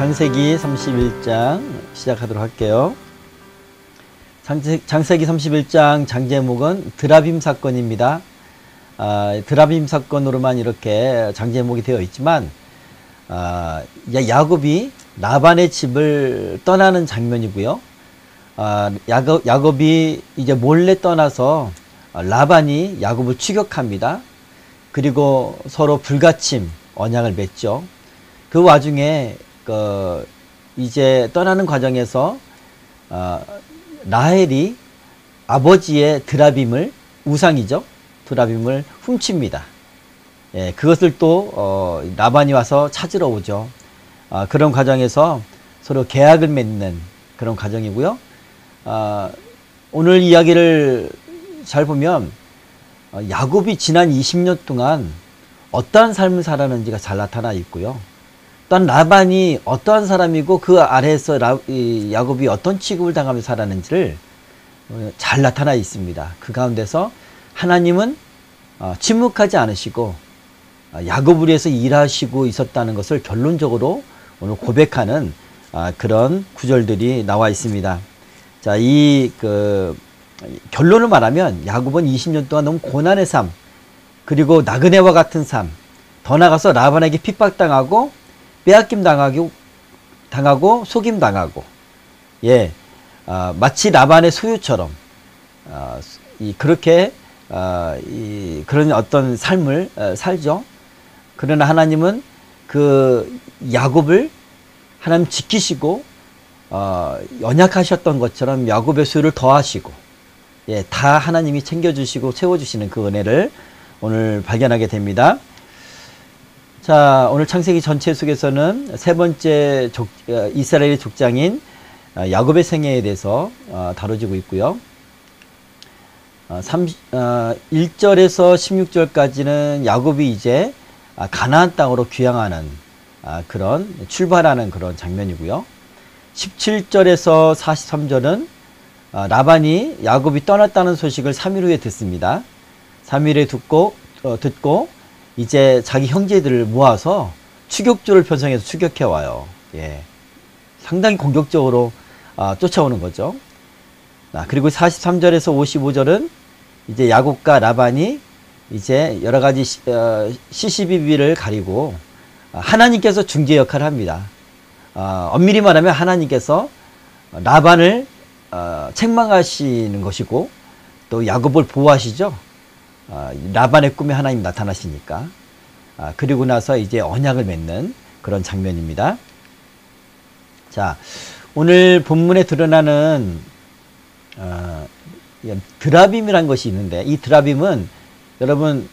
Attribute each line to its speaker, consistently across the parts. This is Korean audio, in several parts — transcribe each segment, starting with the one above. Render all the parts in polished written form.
Speaker 1: 창세기 31장 시작하도록 할게요. 창세기 31장 장제목은 드라빔 사건입니다. 드라빔 사건으로만 이렇게 장제목이 되어 있지만 야곱이 라반의 집을 떠나는 장면이고요. 야곱이 이제 몰래 떠나서 라반이 야곱을 추격합니다. 그리고 서로 불가침 언약을 맺죠. 그 와중에 이제 떠나는 과정에서 라헬이 아버지의 드라빔을, 우상이죠, 드라빔을 훔칩니다. 예, 그것을 또 라반이 와서 찾으러 오죠. 그런 과정에서 서로 계약을 맺는 그런 과정이고요. 오늘 이야기를 잘 보면 야곱이 지난 20년 동안 어떠한 삶을 살았는지가 잘 나타나 있고요. 또한 라반이 어떠한 사람이고 그 아래에서 야곱이 어떤 취급을 당하면서 살았는지를 잘 나타나 있습니다. 그 가운데서 하나님은 침묵하지 않으시고 야곱을 위해서 일하시고 있었다는 것을 결론적으로 오늘 고백하는 그런 구절들이 나와 있습니다. 자, 결론을 말하면 야곱은 20년 동안 너무 고난의 삶, 그리고 나그네와 같은 삶, 더 나아가서 라반에게 핍박당하고 빼앗김 당하고 속임 당하고, 마치 라반의 소유처럼 그렇게 그런 어떤 삶을 살죠. 그러나 하나님은 그 야곱을 하나님 지키시고 언약하셨던 것처럼 야곱의 수를 더하시고, 다 하나님이 챙겨주시고 채워주시는 그 은혜를 오늘 발견하게 됩니다. 자, 오늘 창세기 전체 속에서는 세 번째 이스라엘의 족장인 야곱의 생애에 대해서 다뤄지고 있고요. 1절에서 16절까지는 야곱이 이제 가나안 땅으로 귀향하는 그런 출발하는 그런 장면이고요. 17절에서 43절은 라반이 야곱이 떠났다는 소식을 3일 후에 듣습니다. 3일에 듣고 이제 자기 형제들을 모아서 추격조를 편성해서 추격해 와요. 상당히 공격적으로 쫓아오는 거죠. 그리고 43절에서 55절은 이제 야곱과 라반이 이제 여러 가지 시시비비를 가리고 하나님께서 중재 역할을 합니다. 엄밀히 말하면 하나님께서 라반을 책망하시는 것이고 또 야곱을 보호하시죠. 라반의 꿈에 하나님 나타나시니까. 그리고 나서 이제 언약을 맺는 그런 장면입니다. 자, 오늘 본문에 드러나는 드라빔이라는 것이 있는데, 이 드라빔은 여러분,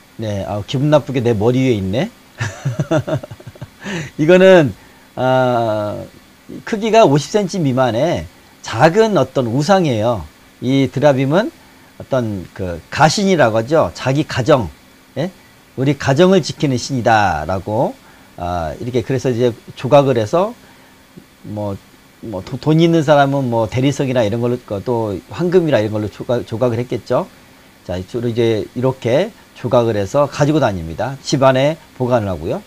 Speaker 1: 기분 나쁘게 내 머리 위에 있네. 이거는 크기가 50cm 미만의 작은 어떤 우상이에요. 이 드라빔은 어떤 가신이라고 하죠. 자기 가정, 우리 가정을 지키는 신이다라고 이렇게, 그래서 이제 조각을 해서 돈 있는 사람은 대리석이나 이런 걸로, 또 황금이나 이런 걸로 조각을 했겠죠. 자, 주로 이제 이렇게 조각을 해서 가지고 다닙니다. 집안에 보관을 하고요.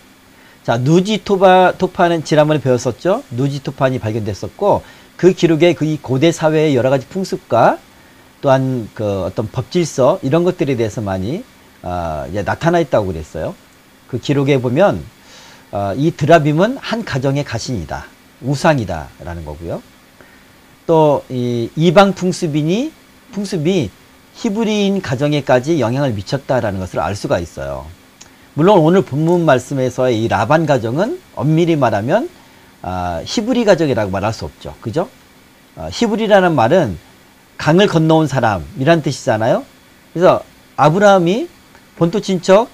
Speaker 1: 자, 누지토파는 지난번에 배웠었죠. 누지토판이 발견됐었고, 그 기록에 이 고대 사회의 여러 가지 풍습과 또한 어떤 법질서, 이런 것들에 대해서 많이 나타나 있다고 그랬어요. 그 기록에 보면 이 드라빔은 한 가정의 가신이다, 우상이다 라는 거고요. 또 이 이방 풍습이 히브리인 가정에까지 영향을 미쳤다라는 것을 알 수가 있어요. 물론 오늘 본문 말씀에서의 이 라반 가정은 엄밀히 말하면 히브리 가정이라고 말할 수 없죠. 그죠? 히브리라는 말은 강을 건너온 사람이란 뜻이잖아요. 그래서 아브라함이 본토 친척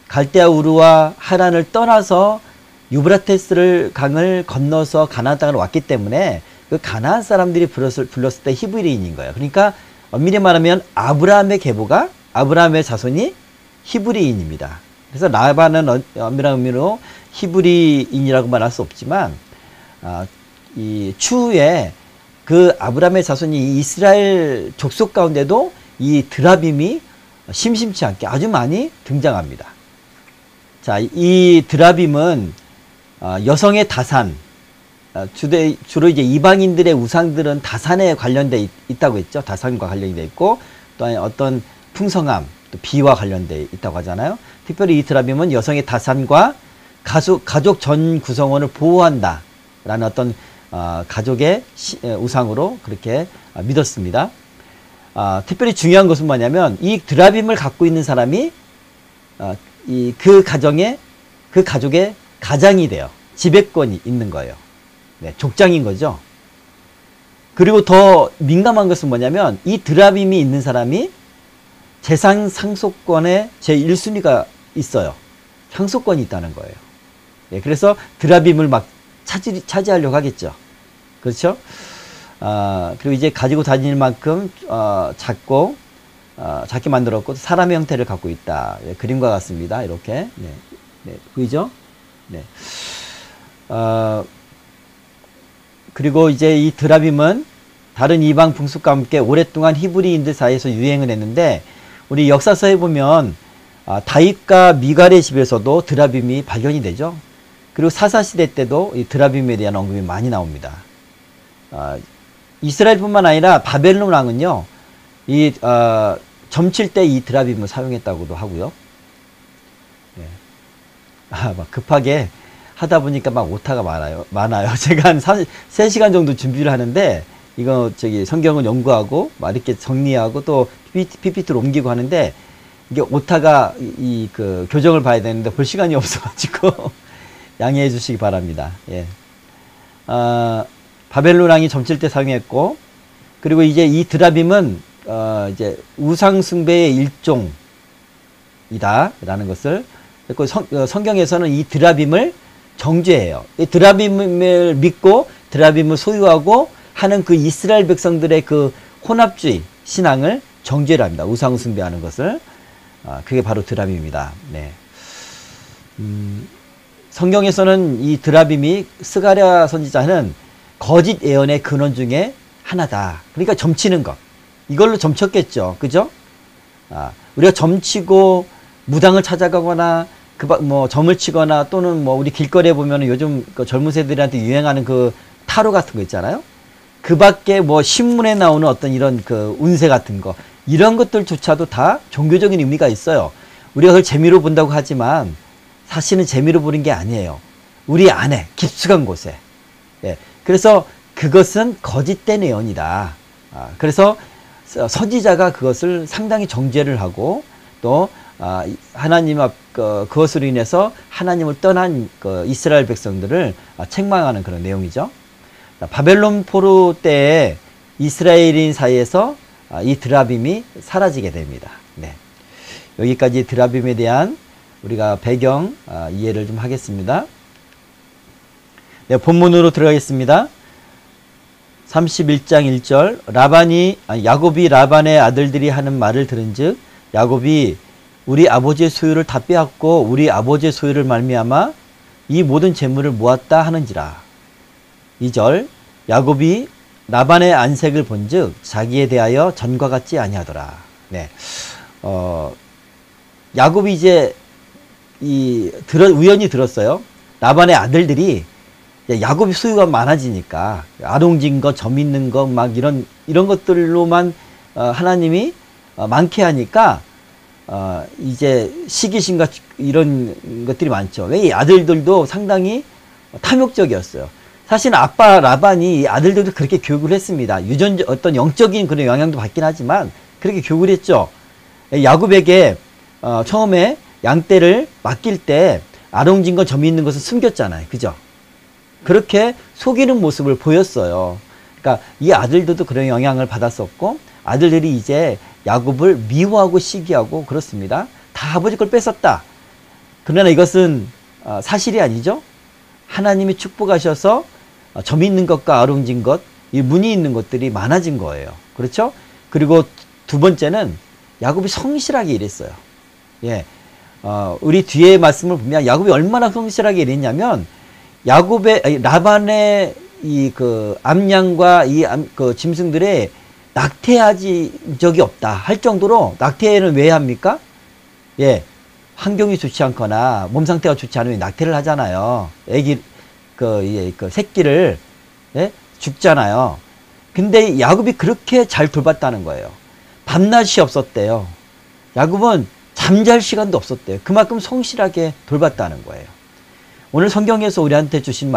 Speaker 1: 갈대아 우르와 하란을 떠나서 유브라테스를 강을 건너서 가나안 땅으로 왔기 때문에 그 가나안 사람들이 불렀을 때 히브리인인 거예요. 그러니까 엄밀히 말하면 아브라함의 계보가, 아브라함의 자손이 히브리인입니다. 그래서 라반은 엄밀한 의미로 히브리인이라고 말할 수 없지만 이 추후에 그 아브라함의 자손이 이스라엘 족속 가운데도 이 드라빔이 심심치 않게 아주 많이 등장합니다. 자, 이 드라빔은 여성의 다산, 주로 이제 이방인들의 우상들은 다산에 관련돼 있다고 했죠. 다산과 관련이 돼 있고, 또 어떤 풍성함, 또 비와 관련돼 있다고 하잖아요. 특별히 이 드라빔은 여성의 다산과 가족 전 구성원을 보호한다 라는 어떤 가족의 우상으로 그렇게 믿었습니다. 특별히 중요한 것은 뭐냐면 이 드라빔을 갖고 있는 사람이 그 가족의 가장이 돼요. 지배권이 있는 거예요. 네, 족장인 거죠. 그리고 더 민감한 것은 뭐냐면 이 드라빔이 있는 사람이 재산 상속권의 제1순위가 있어요. 상속권이 있다는 거예요. 네, 그래서 드라빔을 막 차지하려고 하겠죠. 그렇죠? 그리고 이제 가지고 다닐 만큼 작고 작게 만들었고 사람의 형태를 갖고 있다. 네, 그림과 같습니다. 이렇게. 네, 네, 보이죠? 네. 그리고 이제 이 드라빔은 다른 이방 풍습과 함께 오랫동안 히브리인들 사이에서 유행을 했는데 우리 역사서에 보면 다윗과 미갈의 집에서도 드라빔이 발견이 되죠. 그리고 사사시대 때도 이 드라빔에 대한 언급이 많이 나옵니다. 이스라엘뿐만 아니라 바벨론 왕은요, 점칠 때 이 드라빔을 사용했다고도 하고요. 네. 막 급하게 하다 보니까 막 오타가 많아요. 제가 한 3시간 정도 준비를 하는데, 이거 성경을 연구하고, 막 이렇게 정리하고, 또 PPT로 옮기고 하는데, 이게 오타가, 교정을 봐야 되는데, 볼 시간이 없어가지고, 양해해 주시기 바랍니다. 예. 바벨론 왕이 점칠 때 사용했고, 그리고 이제 이 드라빔은, 이제 우상숭배의 일종이다. 라는 것을, 성경에서는 이 드라빔을 정죄해요. 이 드라빔을 믿고, 드라빔을 소유하고 하는 그 이스라엘 백성들의 그 혼합주의 신앙을 정죄를 합니다. 우상숭배하는 것을. 그게 바로 드라빔입니다. 네. 성경에서는 이 드라빔이 스가랴 선지자는 거짓 예언의 근원 중에 하나다. 그러니까 점치는 것. 이걸로 점쳤겠죠. 그죠? 우리가 점치고 무당을 찾아가거나 점을 치거나 또는 우리 길거리에 보면은 요즘 그 젊은 세대들한테 유행하는 그 타로 같은 거 있잖아요. 그 밖에 신문에 나오는 어떤 이런 그 운세 같은 거, 이런 것들조차도 다 종교적인 의미가 있어요. 우리가 그걸 재미로 본다고 하지만 사실은 재미로 보는 게 아니에요. 우리 안에 깊숙한 곳에. 예. 그래서 그것은 거짓된 예언이다. 그래서 선지자가 그것을 상당히 정죄를 하고 또 하나님 그것으로 인해서 하나님을 떠난 이스라엘 백성들을 책망하는 그런 내용이죠. 바벨론 포로 때에 이스라엘인 사이에서 이 드라빔이 사라지게 됩니다. 네. 여기까지 드라빔에 대한 우리가 배경 이해를 좀 하겠습니다. 네, 본문으로 들어가겠습니다. 31장 1절 야곱이 라반의 아들들이 하는 말을 들은즉 야곱이 우리 아버지의 소유를 다 빼앗고 우리 아버지의 소유를 말미암아 이 모든 재물을 모았다 하는지라. 2절 야곱이 라반의 안색을 본즉 자기에 대하여 전과 같지 아니하더라. 네. 야곱이 이제 우연히 들었어요. 라반의 아들들이 야곱이 소유가 많아지니까 아롱진 거, 점 있는 거 막 이런 것들로만 하나님이 많게 하니까 이제 시기심과 이런 것들이 많죠. 왜 이 아들들도 상당히 탐욕적이었어요. 사실 아빠 라반이 아들들도 그렇게 교육을 했습니다. 어떤 영적인 그런 영향도 받긴 하지만 그렇게 교육을 했죠. 야곱에게 처음에 양떼를 맡길 때 아롱진 거, 점이 있는 것을 숨겼잖아요. 그죠? 그렇게 속이는 모습을 보였어요. 그러니까 이 아들들도 그런 영향을 받았었고 아들들이 이제 야곱을 미워하고 시기하고 그렇습니다. 다 아버지 걸 뺏었다. 그러나 이것은 사실이 아니죠. 하나님이 축복하셔서 점이 있는 것과 아롱진 것, 이 무늬 있는 것들이 많아진 거예요. 그렇죠? 그리고 두 번째는 야곱이 성실하게 일했어요. 예. 우리 뒤에 말씀을 보면 야곱이 얼마나 성실하게 일했냐면 라반의 암양과 짐승들의 낙태하지 적이 없다 할 정도로. 낙태는 왜 합니까? 예. 환경이 좋지 않거나 몸 상태가 좋지 않으면 낙태를 하잖아요. 새끼를 예? 죽잖아요. 근데 야곱이 그렇게 잘 돌봤다는 거예요. 밤낮이 없었대요. 야곱은 잠잘 시간도 없었대요. 그만큼 성실하게 돌봤다는 거예요. 오늘 성경에서 우리한테 주신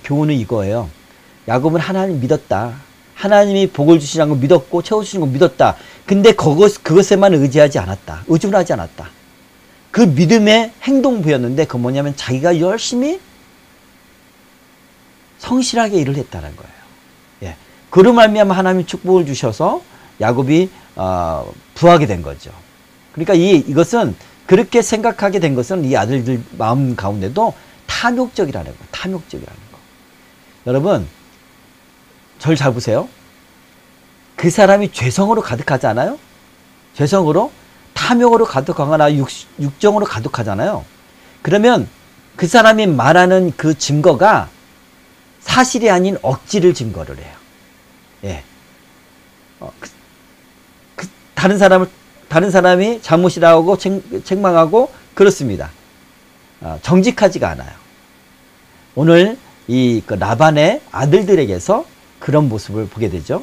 Speaker 1: 교훈은 이거예요. 야곱은 하나님 믿었다. 하나님이 복을 주시는 걸 믿었고 채워주시는 걸 믿었다. 근데 그것에만 의지하지 않았다. 의존하지 않았다. 그 믿음의 행동부였는데 그건 뭐냐면 자기가 열심히 성실하게 일을 했다는 거예요. 예. 그로 말미암아 하나님이 축복을 주셔서 야곱이 부하게 된 거죠. 그러니까 이것은 그렇게 생각하게 된 것은 이 아들들 마음 가운데도 탐욕적이라는 거. 탐욕적이라는 거. 여러분, 절 잘 보세요. 그 사람이 죄성으로 가득하잖아요. 죄성으로, 탐욕으로 가득하거나 육정으로 가득하잖아요. 그러면 그 사람이 말하는 그 증거가 사실이 아닌 억지를 증거를 해요. 예. 다른 사람이 잘못이라고 책망하고 그렇습니다. 정직하지가 않아요. 오늘 그 라반의 아들들에게서 그런 모습을 보게 되죠.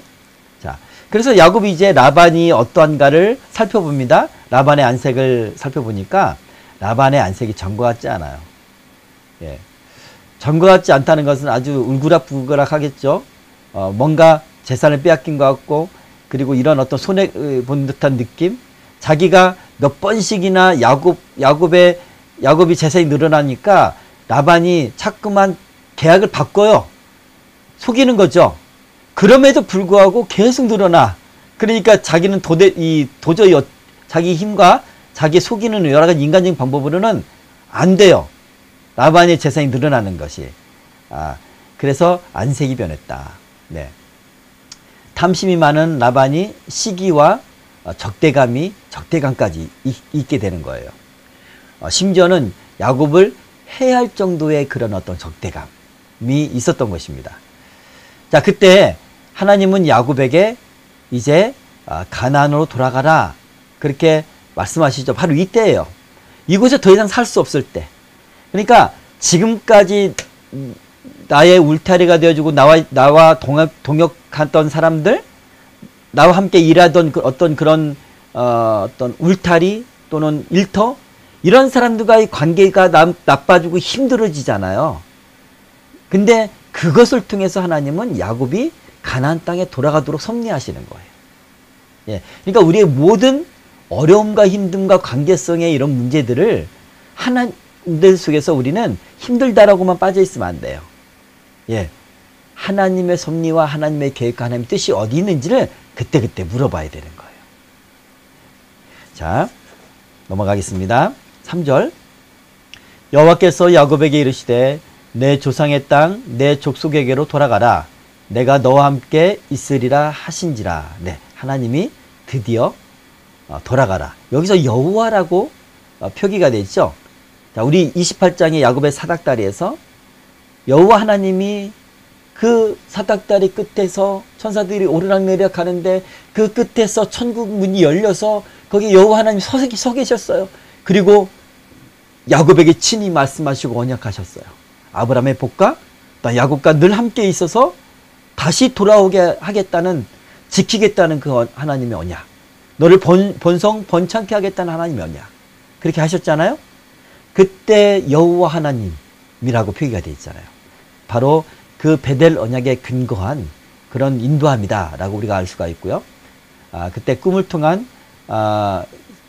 Speaker 1: 자, 그래서 야곱이 이제 라반이 어떠한가를 살펴봅니다. 라반의 안색을 살펴보니까 라반의 안색이 전과 같지 않아요. 예. 전과 같지 않다는 것은 아주 울그락불그락 하겠죠. 뭔가 재산을 빼앗긴 것 같고, 그리고 이런 어떤 손해본 듯한 느낌? 자기가 몇 번씩이나 야곱이 재산이 늘어나니까 라반이 자꾸만 계약을 바꿔요. 속이는 거죠. 그럼에도 불구하고 계속 늘어나. 그러니까 자기는 도저히 자기 힘과 자기 속이는 여러 가지 인간적인 방법으로는 안 돼요. 라반의 재산이 늘어나는 것이. 그래서 안색이 변했다. 네. 탐심이 많은 라반이 시기와 적대감까지 있게 되는 거예요. 심지어는 야곱을 해할 정도의 그런 어떤 적대감이 있었던 것입니다. 자, 그때 하나님은 야곱에게 이제 가나안으로 돌아가라 그렇게 말씀하시죠. 바로 이때예요. 이곳에 더 이상 살 수 없을 때. 그러니까 지금까지 나의 울타리가 되어주고 나와 동역했던 사람들, 나와 함께 일하던 어떤 울타리 또는 일터, 이런 사람들과의 관계가 나빠지고 힘들어지잖아요. 근데 그것을 통해서 하나님은 야곱이 가나안 땅에 돌아가도록 섭리하시는 거예요. 예. 그러니까 우리의 모든 어려움과 힘듦과 관계성의 이런 문제들을 하나님들 속에서 우리는 힘들다라고만 빠져 있으면 안 돼요. 예. 하나님의 섭리와 하나님의 계획과 하나님의 뜻이 어디 있는지를 그때그때 물어봐야 되는 거예요. 자, 넘어가겠습니다. 3절. 여호와께서 야곱에게 이르시되 내 조상의 땅 내 족속에게로 돌아가라. 내가 너와 함께 있으리라 하신지라. 네, 하나님이 드디어 돌아가라. 여기서 여호와라고 표기가 되어 있죠. 자, 우리 28장의 야곱의 사닥다리에서 여호와 하나님이 그 사닥다리 끝에서 천사들이 오르락내리락 하는데 그 끝에서 천국 문이 열려서 거기 여호와 하나님이 서 계셨어요. 그리고 야곱에게 친히 말씀하시고 언약하셨어요. 아브라함의 복과 야곱과 늘 함께 있어서 다시 돌아오게 하겠다는, 지키겠다는 그 하나님의 언약, 너를 번창케 하겠다는 하나님의 언약, 그렇게 하셨잖아요. 그때 여호와 하나님이라고 표기가 되어 있잖아요. 바로 그 베델 언약에 근거한 그런 인도함이다 라고 우리가 알 수가 있고요. 그때 꿈을 통해서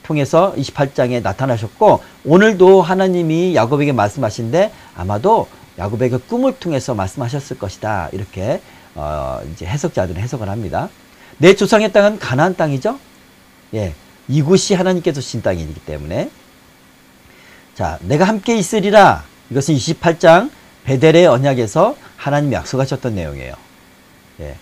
Speaker 1: 28장에 나타나셨고, 오늘도 하나님이 야곱에게 말씀하신데 아마도 야곱에게 꿈을 통해서 말씀하셨을 것이다, 이렇게 이제 해석자들은 해석을 합니다. 내 조상의 땅은 가나안 땅이죠. 예, 이곳이 하나님께서 주신 땅이기 때문에. 자, 내가 함께 있으리라. 이것은 28장 베델의 언약에서 하나님이 약속하셨던 내용이에요. 예.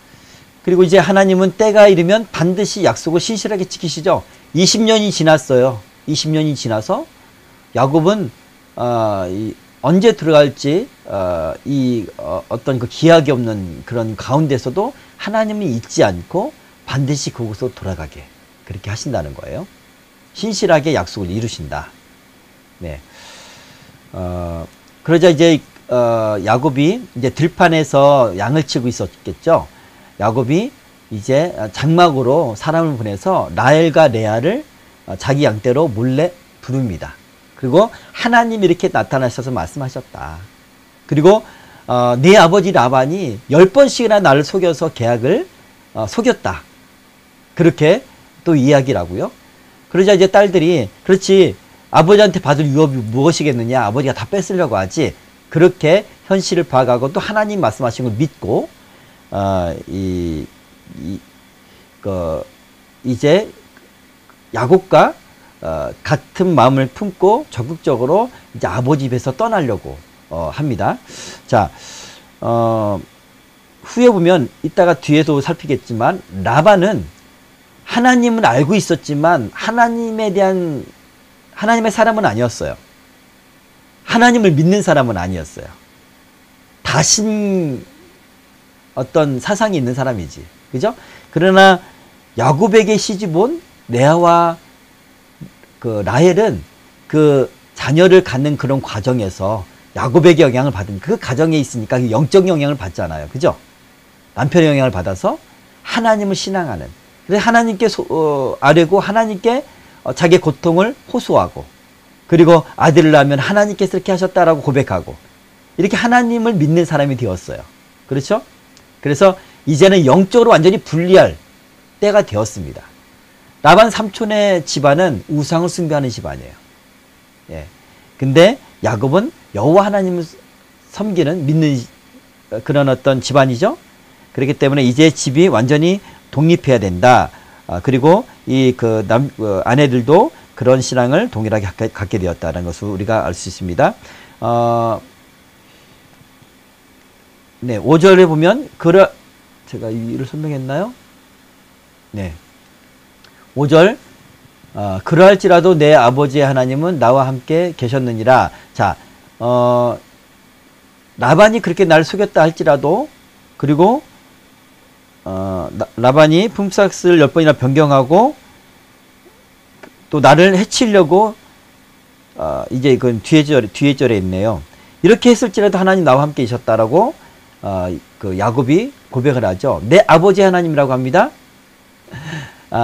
Speaker 1: 그리고 이제 하나님은 때가 이르면 반드시 약속을 신실하게 지키시죠. 20년이 지났어요. 20년이 지나서 야곱은 언제 들어갈지 어떤 그 기약이 없는 그런 가운데서도 하나님이 잊지 않고 반드시 그곳으로 돌아가게 그렇게 하신다는 거예요. 신실하게 약속을 이루신다. 네. 그러자 이제 야곱이 이제 들판에서 양을 치고 있었겠죠. 야곱이 이제 장막으로 사람을 보내서 라헬과 레아를 자기 양떼로 몰래 부릅니다. 그리고 하나님이 이렇게 나타나셔서 말씀하셨다. 그리고 네 아버지 라반이 10번씩이나 나를 속여서 계약을 속였다. 그렇게 또 이야기를 하고요. 그러자 이제 딸들이 그렇지 아버지한테 받을 유업이 무엇이겠느냐, 아버지가 다 뺏으려고 하지. 그렇게 현실을 봐가고 또 하나님 말씀하신 걸 믿고 이제 야곱과 같은 마음을 품고 적극적으로 이제 아버지 집에서 떠나려고 합니다. 자, 후에 보면 이따가 뒤에도 살피겠지만 라반은 하나님은 알고 있었지만 하나님에 대한 하나님의 사람은 아니었어요. 하나님을 믿는 사람은 아니었어요. 다신 어떤 사상이 있는 사람이지. 그죠? 그러나 야곱에게 시집온 레아와 그 라헬은 그 자녀를 갖는 그런 과정에서 야곱에게 영향을 받은 그 가정에 있으니까 그 영적 영향을 받잖아요. 그죠? 남편의 영향을 받아서 하나님을 신앙하는. 그래서 하나님께 아뢰고 하나님께 자기의 고통을 호소하고 그리고 아들을 낳으면 하나님께서 이렇게 하셨다라고 고백하고 이렇게 하나님을 믿는 사람이 되었어요. 그렇죠? 그래서 이제는 영적으로 완전히 분리할 때가 되었습니다. 라반 삼촌의 집안은 우상을 숭배하는 집안이에요. 예. 근데 야곱은 여호와 하나님을 섬기는 믿는 그런 어떤 집안이죠. 그렇기 때문에 이제 집이 완전히 독립해야 된다. 그리고 아내들도 그런 신앙을 동일하게 갖게 되었다는 것을 우리가 알 수 있습니다. 네, 5절에 보면 제가 이를 설명했나요? 네. 5절 그러할지라도 내 아버지의 하나님은 나와 함께 계셨느니라. 자, 라반이 그렇게 날 속였다 할지라도 그리고 라반이 품삯을 10번이나 변경하고 또 나를 해치려고 이제 그 뒤에 절에 있네요. 이렇게 했을지라도 하나님 나와 함께 계셨다라고 그 야곱이 고백을 하죠. 내 아버지 하나님이라고 합니다.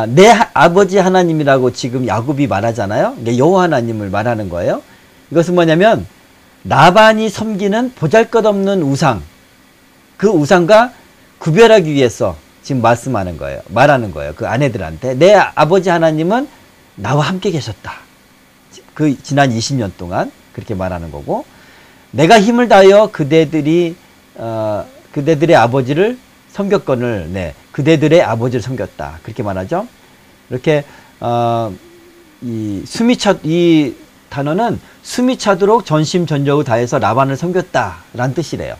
Speaker 1: 내 아버지 하나님이라고 지금 야곱이 말하잖아요. 여호와 하나님을 말하는 거예요. 이것은 뭐냐면 라반이 섬기는 보잘것없는 우상, 그 우상과 구별하기 위해서 지금 말하는 거예요. 그 아내들한테 내 아버지 하나님은 나와 함께 계셨다. 그 지난 20년 동안 그렇게 말하는 거고, 내가 힘을 다하여 그대들의 아버지를 섬겼거늘, 그대들의 아버지를 섬겼다. 그렇게 말하죠. 이렇게 이 단어는 숨이 차도록 전심전력을 다해서 라반을 섬겼다라는 뜻이래요.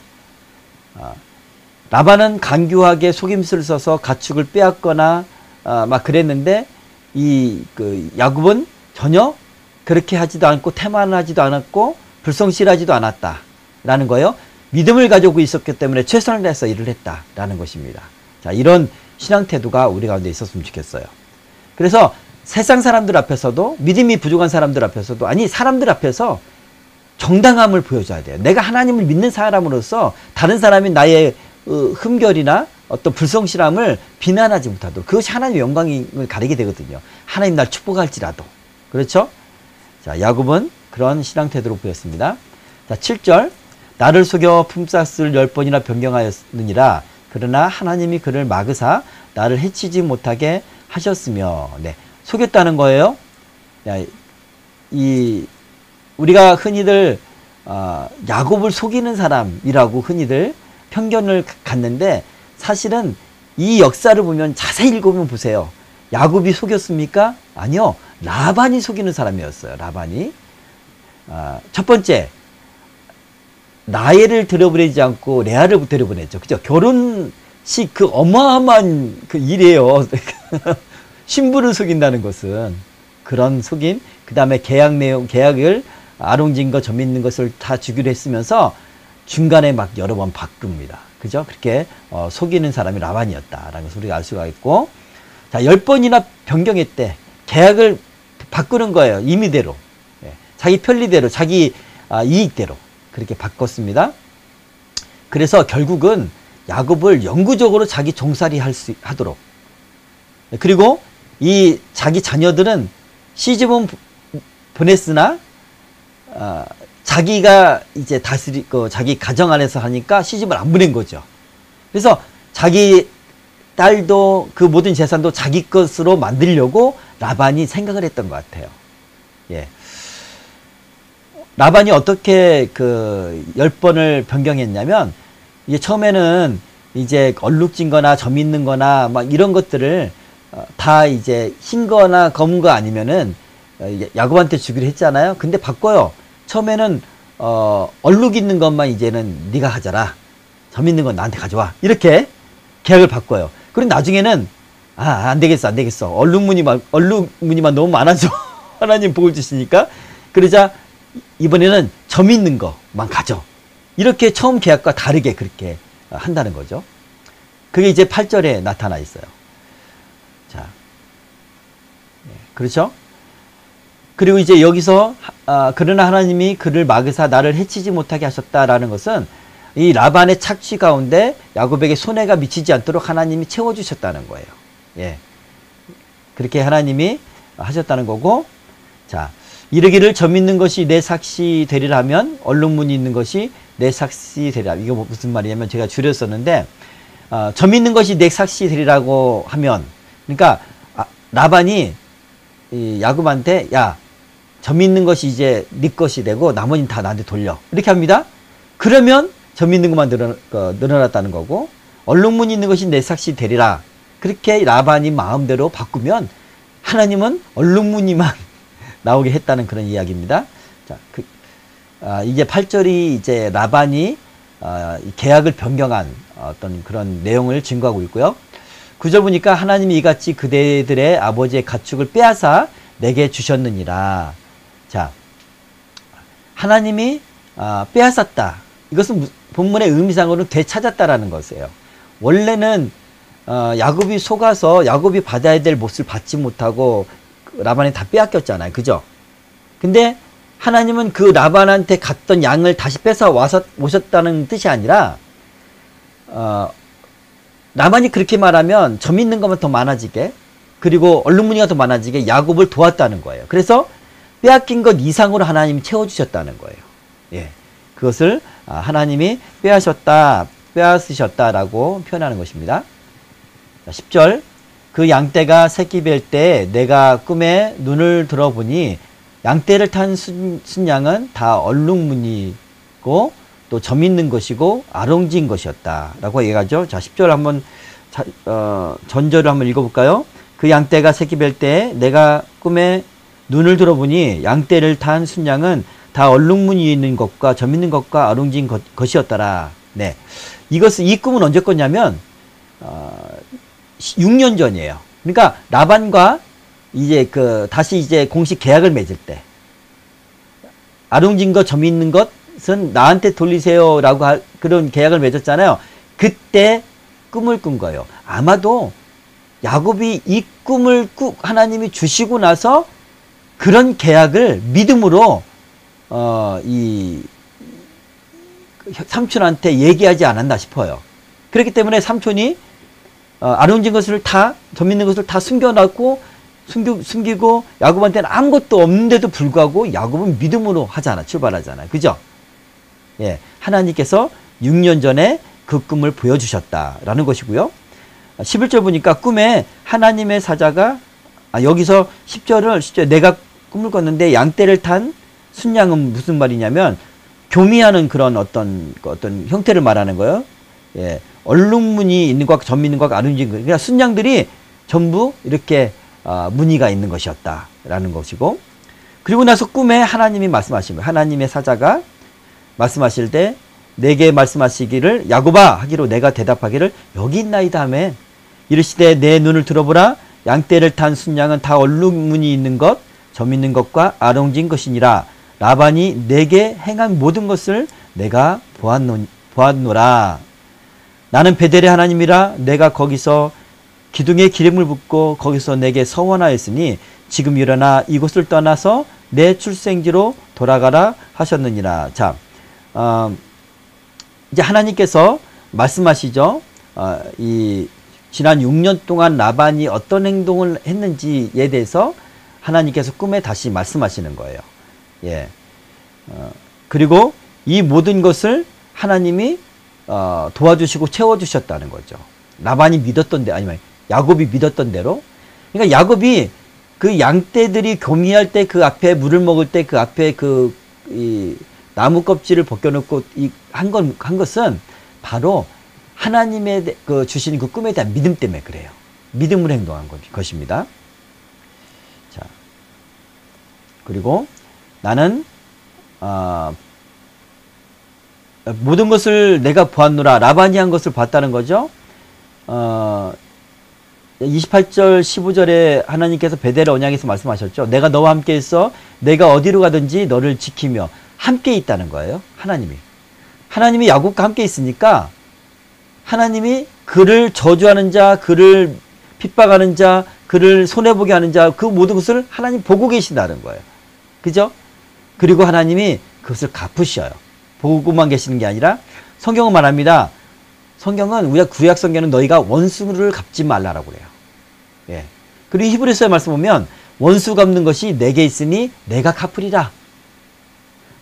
Speaker 1: 라반은 간교하게 속임수를 써서 가축을 빼앗거나 막 그랬는데 야곱은 전혀 그렇게 하지도 않고 태만하지도 않았고 불성실하지도 않았다라는 거예요. 믿음을 가지고 있었기 때문에 최선을 다해서 일을 했다라는 것입니다. 자, 이런 신앙 태도가 우리 가운데 있었으면 좋겠어요. 그래서 세상 사람들 앞에서도, 믿음이 부족한 사람들 앞에서도, 아니 사람들 앞에서 정당함을 보여줘야 돼요. 내가 하나님을 믿는 사람으로서 다른 사람이 나의 흠결이나 어떤 불성실함을 비난하지 못하도록, 그것이 하나님의 영광을 가리게 되거든요. 하나님 날 축복할지라도. 그렇죠? 자, 야곱은 그런 신앙 태도로 보였습니다. 자, 7절. 나를 속여 품삯을 10번이나 변경하였느니라. 그러나 하나님이 그를 막으사 나를 해치지 못하게 하셨으며. 네, 속였다는 거예요. 우리가 흔히들 야곱을 속이는 사람이라고 흔히들 편견을 갖는데, 사실은 이 역사를 보면 자세히 읽어보면 보세요. 야곱이 속였습니까? 아니요. 라반이 속이는 사람이었어요. 라반이. 첫 번째, 라헬을 들여보내지 않고 레아를 들여보냈죠. 그죠? 결혼식 그 어마어마한 그 일이에요. 신부를 속인다는 것은. 그런 속임. 그 다음에 계약을 아롱진 거, 점 있는 것을 다 주기로 했으면서 중간에 막 여러 번 바꿉니다. 그죠? 그렇게 속이는 사람이 라반이었다라는 것을 우리가 알 수가 있고, 자, 10번이나 변경했대. 계약을 바꾸는 거예요. 임의대로. 자기 편리대로, 자기 이익대로. 그렇게 바꿨습니다. 그래서 결국은 야곱을 영구적으로 자기 종살이 하도록. 그리고 이 자기 자녀들은 시집은 보냈으나 자기가 이제 다스리고 자기 가정 안에서 하니까 시집을 안 보낸 거죠. 그래서 자기 딸도 그 모든 재산도 자기 것으로 만들려고 라반이 생각을 했던 것 같아요. 예. 라반이 어떻게 그 10번을 변경했냐면, 이제 처음에는 이제 얼룩진 거나 점 있는 거나 막 이런 것들을 다 이제 흰 거나 검은 거 아니면은 야곱한테 주기로 했잖아요. 근데 바꿔요. 처음에는 얼룩 있는 것만 이제는 네가 가져라. 점 있는 건 나한테 가져와. 이렇게 계약을 바꿔요. 그리고 나중에는 안 되겠어. 얼룩무늬만 너무 많아져. 하나님 복을 주시니까. 그러자 이번에는 점 있는 것만 가져. 이렇게 처음 계약과 다르게 그렇게 한다는 거죠. 그게 이제 8절에 나타나 있어요. 자, 그렇죠? 그리고 이제 여기서 그러나 하나님이 그를 막으사 나를 해치지 못하게 하셨다라는 것은 이 라반의 착취 가운데 야곱에게 손해가 미치지 않도록 하나님이 채워주셨다는 거예요. 예, 그렇게 하나님이 하셨다는 거고, 자, 이르기를 점 있는 것이 내 삭시 되리라 하면 얼룩무늬 있는 것이 내 삭시 되리라. 이거 무슨 말이냐면 제가 줄였었는데, 점 있는 것이 내 삭시 되리라고 하면, 그러니까 라반이 이 야곱한테 야, 점 있는 것이 이제 네 것이 되고 나머지는 다 나한테 돌려. 이렇게 합니다. 그러면 점 있는 것만 늘어났다는 거고, 얼룩무늬 있는 것이 내 삭시 되리라. 그렇게 라반이 마음대로 바꾸면 하나님은 얼룩무늬만 나오게 했다는 그런 이야기입니다. 자, 이제 8절이 이제 라반이 계약을 변경한 어떤 그런 내용을 증거하고 있고요. 9절 보니까 하나님이 이같이 그대들의 아버지의 가축을 빼앗아 내게 주셨느니라. 자, 하나님이 빼앗았다. 이것은 본문의 의미상으로는 되찾았다라는 것이에요. 원래는 야곱이 속아서 야곱이 받아야 될 몫을 받지 못하고 라반이 다 빼앗겼잖아요. 그죠? 근데 하나님은 그 라반한테 갔던 양을 다시 뺏어 와서 오셨다는 뜻이 아니라 라반이 그렇게 말하면 점 있는 것만 더 많아지게, 그리고 얼룩무늬가 더 많아지게 야곱을 도왔다는 거예요. 그래서 빼앗긴 것 이상으로 하나님이 채워주셨다는 거예요. 예, 그것을 하나님이 빼앗으셨다라고 표현하는 것입니다. 10절, 그 양떼가 새끼 뵐 때 내가 꿈에 눈을 들어보니 양떼를 탄 순양은 다 얼룩무늬고 또 점 있는 것이고 아롱진 것이었다 라고 얘기하죠. 자, 10절 한번 전절을 한번 읽어볼까요? 그 양떼가 새끼 뵐 때 내가 꿈에 눈을 들어보니 양떼를 탄 순양은 다 얼룩무늬 있는 것과 점 있는 것과 아롱진 것이었더라. 네, 이 꿈은 언제 꿨냐면 6년 전이에요. 그러니까 라반과 이제 다시 이제 공식 계약을 맺을 때, 아롱진 것, 점 있는 것은 나한테 돌리세요라고 그런 계약을 맺었잖아요. 그때 꿈을 꾼 거예요. 아마도 야곱이 이 꿈을 하나님이 주시고 나서 그런 계약을 믿음으로 이 삼촌한테 얘기하지 않았나 싶어요. 그렇기 때문에 삼촌이 아롱진 것을 점 있는 것을 다 숨기고 야곱한테는 아무것도 없는데도 불구하고 야곱은 믿음으로 출발하잖아요. 그죠? 예, 하나님께서 6년 전에 그 꿈을 보여주셨다라는 것이고요. 11절 보니까 꿈에 하나님의 사자가 여기서 10절 내가 꿈을 꿨는데 양떼를 탄 순양은 무슨 말이냐면 교미하는 그런 어떤 형태를 말하는 거예요. 예, 얼룩무늬 있는 것, 점 있는 것, 아름진 것. 그러니까 순양들이 전부 이렇게 무늬가 있는 것이었다라는 것이고, 그리고 나서 꿈에 하나님이 말씀하신 거예요. 하나님의 사자가 말씀하실 때 내게 말씀하시기를 야곱아 하기로 내가 대답하기를 여기 있나이다 하매 이르시되 내 눈을 들어보라 양떼를 탄 순양은 다 얼룩무늬 있는 것, 점 있는 것과 아롱진 것이니라. 라반이 내게 행한 모든 것을 내가 보았노라. 나는 베델의 하나님이라 내가 거기서 기둥에 기름을 붓고 거기서 내게 서원하였으니 지금 일어나 이곳을 떠나서 내 출생지로 돌아가라 하셨느니라. 자, 이제 하나님께서 말씀하시죠. 이 지난 6년 동안 라반이 어떤 행동을 했는지에 대해서 하나님께서 꿈에 다시 말씀하시는 거예요. 예. 그리고 이 모든 것을 하나님이 도와주시고 채워주셨다는 거죠. 라반이 믿었던 데, 아니면 야곱이 믿었던 대로. 그러니까 야곱이 그 양떼들이 교미할 때 그 앞에 물을 먹을 때 그 앞에 이 나무 껍질을 벗겨놓고 한 것은 바로 하나님의 주신 그 꿈에 대한 믿음 때문에 그래요. 믿음으로 행동한 것입니다. 자, 그리고 나는 모든 것을 내가 보았노라. 라반이 한 것을 봤다는 거죠. 28절 15절에 하나님께서 베델의 언약에서 말씀하셨죠. 내가 너와 함께 있어 내가 어디로 가든지 너를 지키며 함께 있다는 거예요. 하나님이 야곱과 함께 있으니까 하나님이 그를 저주하는 자, 그를 핍박하는 자, 그를 손해보게 하는 자, 그 모든 것을 하나님 보고 계신다는 거예요. 그죠? 그리고 하나님이 그것을 갚으셔요. 보고만 계시는 게 아니라 성경은 말합니다. 성경은 우리가 구약 성경은 너희가 원수를 갚지 말라라고 그래요. 예. 그리고 히브리서의 말씀 보면 원수 갚는 것이 내게 있으니 내가 갚으리라.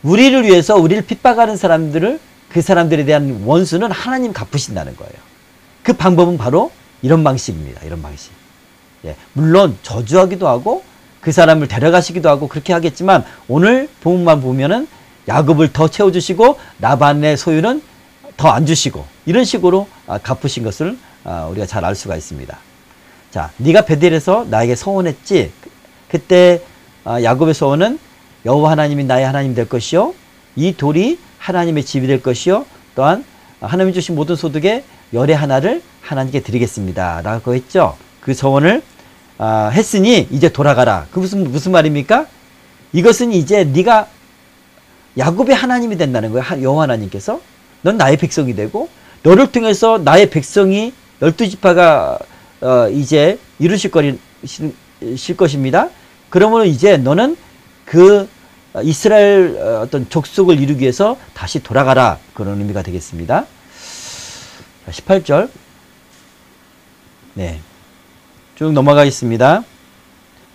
Speaker 1: 우리를 위해서 우리를 핍박하는 사람들을 그 사람들에 대한 원수는 하나님 갚으신다는 거예요. 그 방법은 바로 이런 방식입니다. 이런 방식. 예. 물론 저주하기도 하고 그 사람을 데려가시기도 하고 그렇게 하겠지만 오늘 본문만 보면은 야곱을 더 채워주시고 라반의 소유는 더 안 주시고 이런 식으로 갚으신 것을 우리가 잘 알 수가 있습니다. 자, 네가 베델에서 나에게 서원했지. 그때 야곱의 서원은 여호와 하나님이 나의 하나님 될 것이요 이 돌이 하나님의 집이 될 것이요 또한 하나님이 주신 모든 소득의 열의 하나를 하나님께 드리겠습니다 라고 했죠. 그 서원을 했으니 이제 돌아가라. 그 무슨 말입니까? 이것은 이제 네가 야곱의 하나님이 된다는 거예요. 여호와 하나님께서 넌 나의 백성이 되고 너를 통해서 나의 백성이 12지파가 이제 이루실 것입니다. 그러므로 이제 너는 그 이스라엘 어떤 족속을 이루기 위해서 다시 돌아가라. 그런 의미가 되겠습니다. 18절. 네. 쭉 넘어가겠습니다.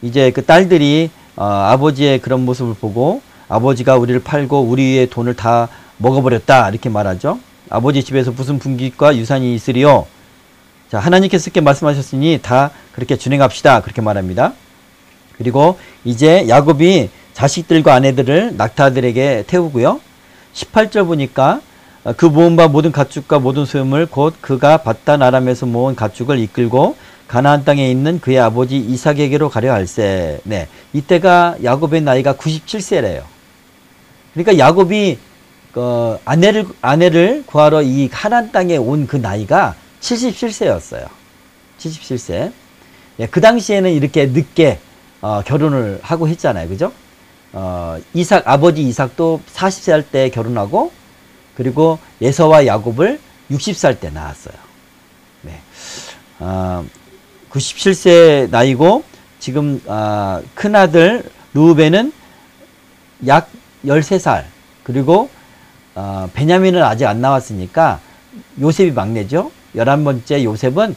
Speaker 1: 이제 그 딸들이 아버지의 그런 모습을 보고 아버지가 우리를 팔고 우리의 돈을 다 먹어버렸다 이렇게 말하죠. 아버지 집에서 무슨 분깃과 유산이 있으리요. 자, 하나님께서 이렇게 말씀하셨으니 다 그렇게 준행합시다 그렇게 말합니다. 그리고 이제 야곱이 자식들과 아내들을 낙타들에게 태우고요. 18절 보니까 그 모은 바 모든 가축과 모든 소유물 곧 그가 바단 아람에서 모은 가축을 이끌고 가나안 땅에 있는 그의 아버지 이삭에게로 가려 할세. 네, 이때가 야곱의 나이가 97세래요. 그러니까 야곱이 아내를 구하러 이 가나안 땅에 온 그 나이가 77세였어요. 77세. 예, 그 당시에는 이렇게 늦게 결혼을 하고 했잖아요. 그죠? 아버지 이삭도 40세 할 때 결혼하고 그리고 에서와 야곱을 60살 때 낳았어요. 네. 97세 나이고 지금 큰아들 루벤은 약 13살 그리고 베냐민은 아직 안 나왔으니까 요셉이 막내죠. 11번째 요셉은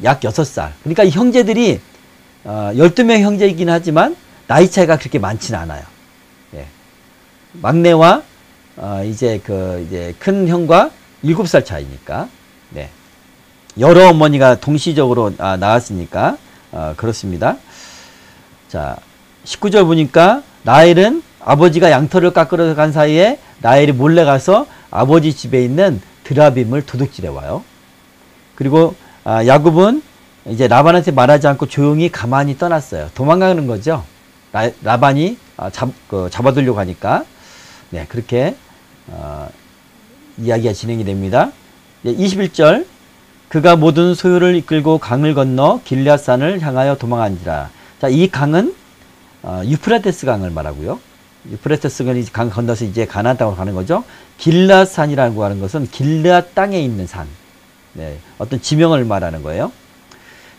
Speaker 1: 약 6살. 그러니까 이 형제들이 12명 형제이긴 하지만 나이 차이가 그렇게 많지는 않아요. 예. 막내와 이제 큰 형과 7살 차이니까. 네. 여러 어머니가 동시적으로 낳았으니까 그렇습니다. 자, 19절 보니까 라헬은 아버지가 양털을 깎으러 간 사이에 라헬이 몰래 가서 아버지 집에 있는 드라빔을 도둑질해 와요. 그리고 야곱은 이제 라반한테 말하지 않고 조용히 가만히 떠났어요. 도망가는 거죠. 라반이 잡아들려고 하니까. 네, 그렇게 이야기가 진행이 됩니다. 21절 그가 모든 소유를 이끌고 강을 건너 길앗산을 향하여 도망한지라. 자, 이 강은 유프라테스 강을 말하고요. 유프라테스 강 건너서 이제 가나안 땅으로 가는 거죠. 길앗산이라고 하는 것은 길앗 땅에 있는 산. 네, 어떤 지명을 말하는 거예요.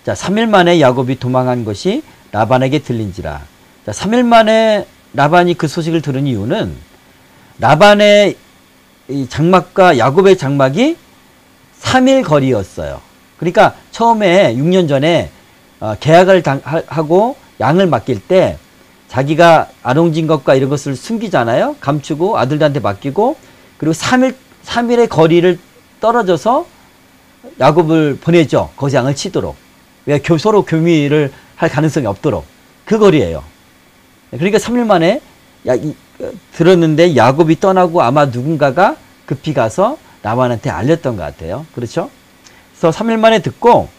Speaker 1: 자, 3일 만에 야곱이 도망한 것이 라반에게 들린지라. 자, 3일 만에 라반이 그 소식을 들은 이유는 라반의 이 장막과 야곱의 장막이 3일 거리였어요. 그러니까 처음에 6년 전에 계약을 하고 양을 맡길 때 자기가 아롱진 것과 이런 것을 숨기잖아요. 감추고 아들들한테 맡기고, 그리고 3일의 거리를 떨어져서 야곱을 보내죠. 거기서 양을 치도록. 왜? 서로 교미를 할 가능성이 없도록. 그 거리예요. 그러니까 3일 만에 들었는데 야곱이 떠나고 아마 누군가가 급히 가서 라반한테 알렸던 것 같아요. 그렇죠? 그래서 3일 만에 듣고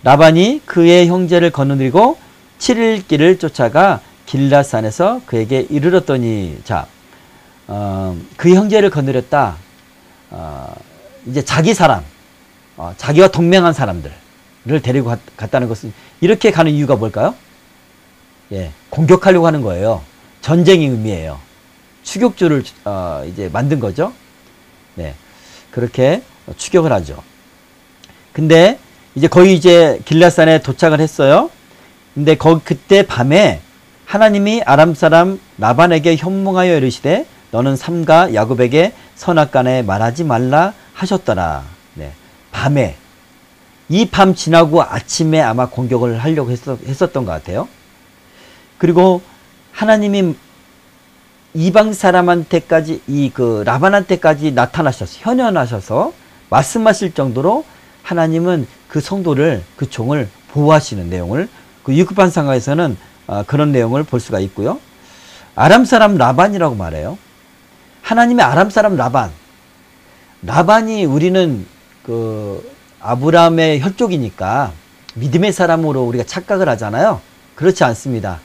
Speaker 1: 라반이 그의 형제를 거느리고 7일 길을 쫓아가 길앗산에서 그에게 이르렀더니, 자, 그 형제를 거느렸다. 이제 자기 사람, 자기와 동맹한 사람들을 데리고 갔다는 것은, 이렇게 가는 이유가 뭘까요? 예, 공격하려고 하는 거예요. 전쟁의 의미예요. 추격주를 이제 만든 거죠. 네, 그렇게 추격을 하죠. 근데 이제 거의 이제 길앗산에 도착을 했어요. 근데 그때 밤에 하나님이 아람 사람 라반에게 현몽하여 이르시되 너는 삼가 야곱에게 선악간에 말하지 말라 하셨더라. 네, 밤에, 이 밤 지나고 아침에 아마 공격을 하려고 했었던 것 같아요. 그리고 하나님이 이방 사람한테까지, 라반한테까지 나타나셔서, 현현하셔서 말씀하실 정도로 하나님은 그 성도를, 그 종을 보호하시는 내용을, 그 유급한 상황에서는 그런 내용을 볼 수가 있고요. 아람 사람 라반이라고 말해요. 하나님의 아람 사람 라반이 우리는 아브라함의 혈족이니까 믿음의 사람으로 우리가 착각을 하잖아요. 그렇지 않습니다.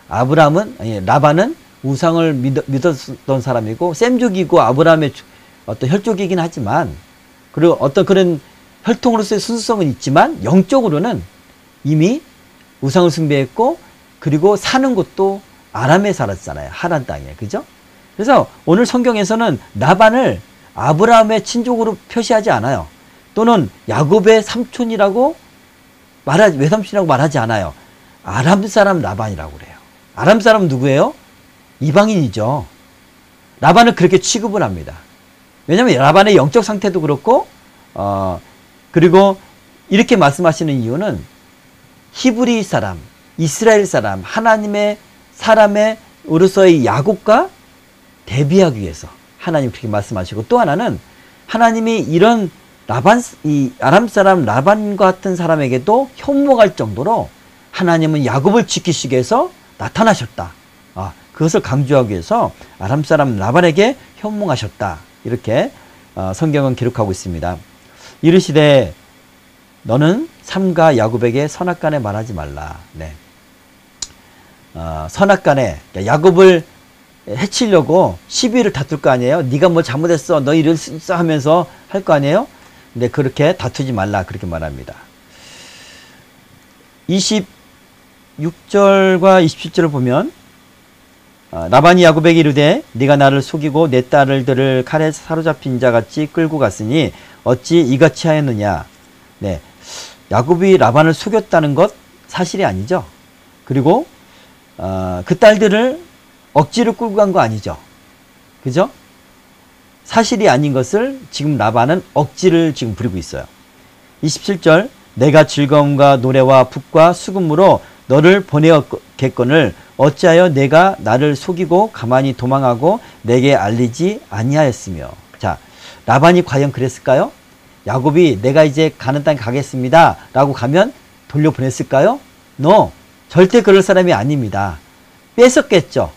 Speaker 1: 라반은 우상을 믿었던 사람이고 셈족이고 아브라함의 어떤 혈족이긴 하지만, 그리고 어떤 그런 혈통으로서의 순수성은 있지만 영적으로는 이미 우상을 숭배했고, 그리고 사는 곳도 아람에 살았잖아요. 하란 땅에. 그죠? 그래서 오늘 성경에서는 라반을 아브라함의 친족으로 표시하지 않아요. 또는 야곱의 삼촌이라고 외삼촌이라고 말하지 않아요. 아람 사람 라반이라고 그래요. 아람 사람 누구예요? 이방인이죠. 라반을 그렇게 취급을 합니다. 왜냐하면 라반의 영적 상태도 그렇고, 그리고 이렇게 말씀하시는 이유는 히브리 사람, 이스라엘 사람, 하나님의 사람의 으로서의 야곱과 대비하기 위해서 하나님 그렇게 말씀하시고, 또 하나는 하나님이 이런 이 아람 사람 라반과 같은 사람에게도 현몽할 정도로 하나님은 야곱을 지키시기 위해서 나타나셨다. 그것을 강조하기 위해서 아람 사람 라반에게 현몽하셨다. 이렇게 성경은 기록하고 있습니다. 이르시되 너는 삼가 야곱에게 선악간에 말하지 말라. 네. 선악간에, 야곱을 해치려고 시비를 다툴 거 아니에요. 네가 뭐 잘못했어, 너 이럴 수 있어 하면서 할 거 아니에요. 근데 그렇게 다투지 말라, 그렇게 말합니다. 26절과 27절을 보면 라반이 야곱에게 이르되 네가 나를 속이고 내 딸들을 칼에 사로잡힌 자같이 끌고 갔으니 어찌 이같이 하였느냐. 네, 야곱이 라반을 속였다는 것 사실이 아니죠. 그리고 그 딸들을 억지로 끌고 간 거 아니죠. 그죠? 사실이 아닌 것을 지금 라반은 억지를 지금 부리고 있어요. 27절 내가 즐거움과 노래와 북과 수금으로 너를 보내었겠거늘 어찌하여 내가 나를 속이고 가만히 도망하고 내게 알리지 아니하였으며. 자, 라반이 과연 그랬을까요? 야곱이 내가 이제 가는 땅에 가겠습니다 라고 가면 돌려보냈을까요? No, 절대 그럴 사람이 아닙니다. 뺏었겠죠.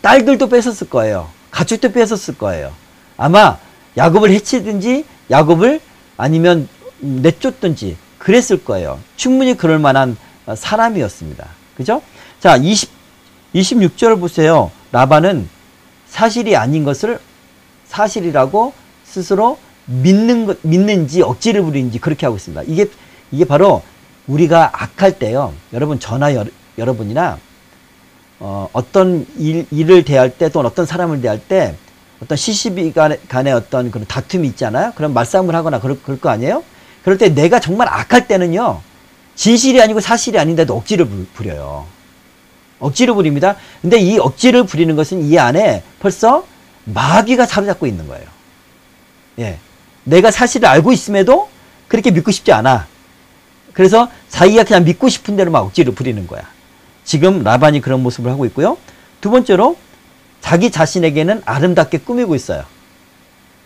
Speaker 1: 딸들도 뺏었을 거예요. 가축도 뺏었을 거예요. 아마 야곱을 해치든지 야곱을 아니면 내쫓든지 그랬을 거예요. 충분히 그럴 만한 사람이었습니다. 그죠? 자, 26절을 보세요. 라반은 사실이 아닌 것을 사실이라고 스스로 믿는지 억지를 부리는지 그렇게 하고 있습니다. 이게 바로 우리가 악할 때요. 여러분, 저나 여러분이나 어떤 일을 대할 때 또는 어떤 사람을 대할 때 어떤 시시비 간의 어떤 그런 다툼이 있잖아요. 그런 말싸움을 하거나 그럴 거 아니에요? 그럴 때 내가 정말 악할 때는요. 진실이 아니고 사실이 아닌데도 억지를 부려요. 억지를 부립니다. 근데 이 억지를 부리는 것은 이 안에 벌써 마귀가 사로잡고 있는 거예요. 예. 내가 사실을 알고 있음에도 그렇게 믿고 싶지 않아. 그래서 자기가 그냥 믿고 싶은 대로 막 억지로 부리는 거야. 지금 라반이 그런 모습을 하고 있고요. 두 번째로 자기 자신에게는 아름답게 꾸미고 있어요.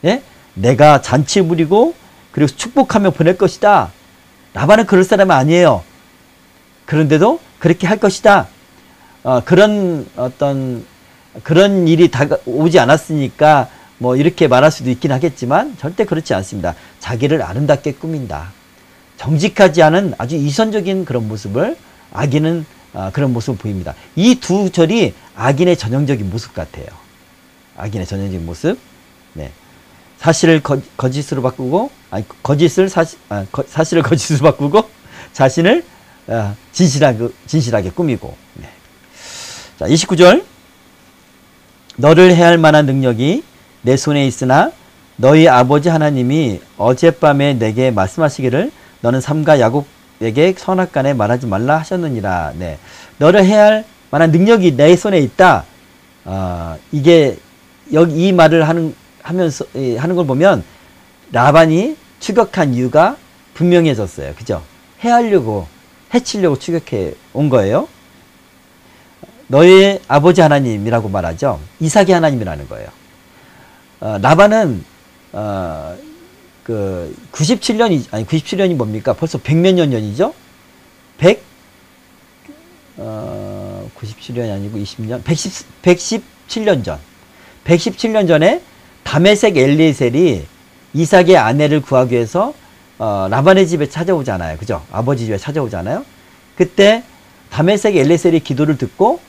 Speaker 1: 예? 내가 잔치 부리고 그리고 축복하며 보낼 것이다. 라반은 그럴 사람은 아니에요. 그런데도 그렇게 할 것이다. 그런 일이 오지 않았으니까 뭐 이렇게 말할 수도 있긴 하겠지만 절대 그렇지 않습니다. 자기를 아름답게 꾸민다. 정직하지 않은 아주 이선적인 그런 모습을 악인은 그런 모습을 보입니다. 이 두 절이 악인의 전형적인 모습 같아요. 악인의 전형적인 모습. 네. 사실을 거짓으로 바꾸고, 사실을 거짓으로 바꾸고, 자신을 진실하게 꾸미고. 네. 자, 29절. 너를 해할 만한 능력이 내 손에 있으나 너희 아버지 하나님이 어젯밤에 내게 말씀하시기를 너는 삼가 야곱에게 선악간에 말하지 말라 하셨느니라. 네. 너를 해할 만한 능력이 내 손에 있다. 이게 여기 이 말을 하는 걸 보면 라반이 추격한 이유가 분명해졌어요. 그죠? 해치려고 추격해 온 거예요. 너의 아버지 하나님이라고 말하죠. 이삭의 하나님이라는 거예요. 라반은 97년이 뭡니까? 벌써 100몇 년이죠? 97년이 아니고 20년? 117년 전. 117년 전에 다메섹 엘리에셀이 이삭의 아내를 구하기 위해서 라반의 집에 찾아오잖아요. 그죠? 아버지 집에 찾아오잖아요. 그때 다메섹 엘리에셀이 기도를 듣고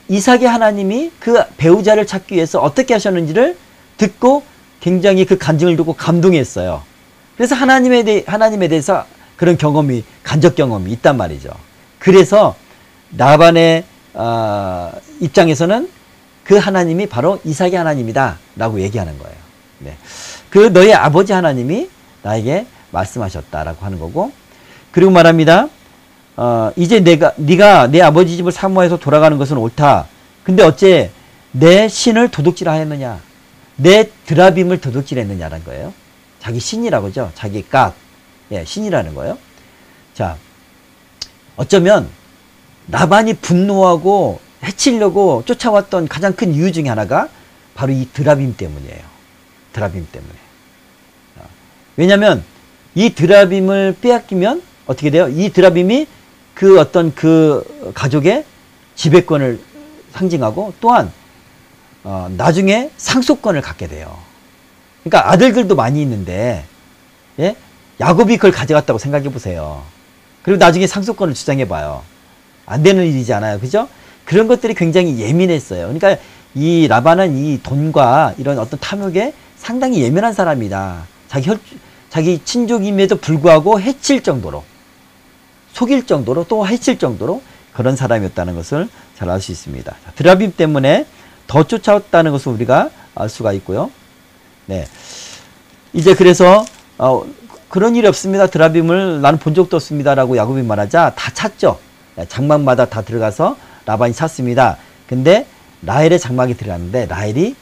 Speaker 1: 이삭의 하나님이 그 배우자를 찾기 위해서 어떻게 하셨는지를 듣고 굉장히 그 간증을 듣고 감동했어요. 그래서 하나님에 대해서 그런 간접 경험이 있단 말이죠. 그래서 라반의 입장에서는 그 하나님이 바로 이삭의 하나님이다 라고 얘기하는 거예요. 네. 그 너의 아버지 하나님이 나에게 말씀하셨다라고 하는 거고, 그리고 말합니다. 이제 네가 내 아버지 집을 사모해서 돌아가는 것은 옳다. 근데 어째 내 신을 도둑질하였느냐? 내 드라빔을 도둑질했느냐라는 거예요. 자기 신이라고죠. 자기 신이라는 거예요. 자, 어쩌면 라반이 분노하고 해치려고 쫓아왔던 가장 큰 이유 중에 하나가 바로 이 드라빔 때문이에요. 드라빔 때문에. 왜냐하면 이 드라빔을 빼앗기면 어떻게 돼요? 이 드라빔이 그 가족의 지배권을 상징하고 또한 나중에 상속권을 갖게 돼요. 그러니까 아들들도 많이 있는데, 예? 야곱이 그걸 가져갔다고 생각해 보세요. 그리고 나중에 상속권을 주장해 봐요. 안 되는 일이잖아요. 그죠? 그런 것들이 굉장히 예민했어요. 그러니까 이 라반은 이 돈과 이런 어떤 탐욕에 상당히 예민한 사람이다. 자기 친족임에도 불구하고 해칠 정도로, 속일 정도로, 또 해칠 정도로 그런 사람이었다는 것을 잘 알 수 있습니다. 드라빔 때문에 더 쫓아왔다는 것을 우리가 알 수가 있고요. 네. 이제 그래서 그런 일이 없습니다. 드라빔을 나는 본 적도 없습니다라고 야곱이 말하자 다 찾죠. 장막마다 다 들어가서 라반이 찾습니다. 근데 라헬의 장막에 들어갔는데 라헬이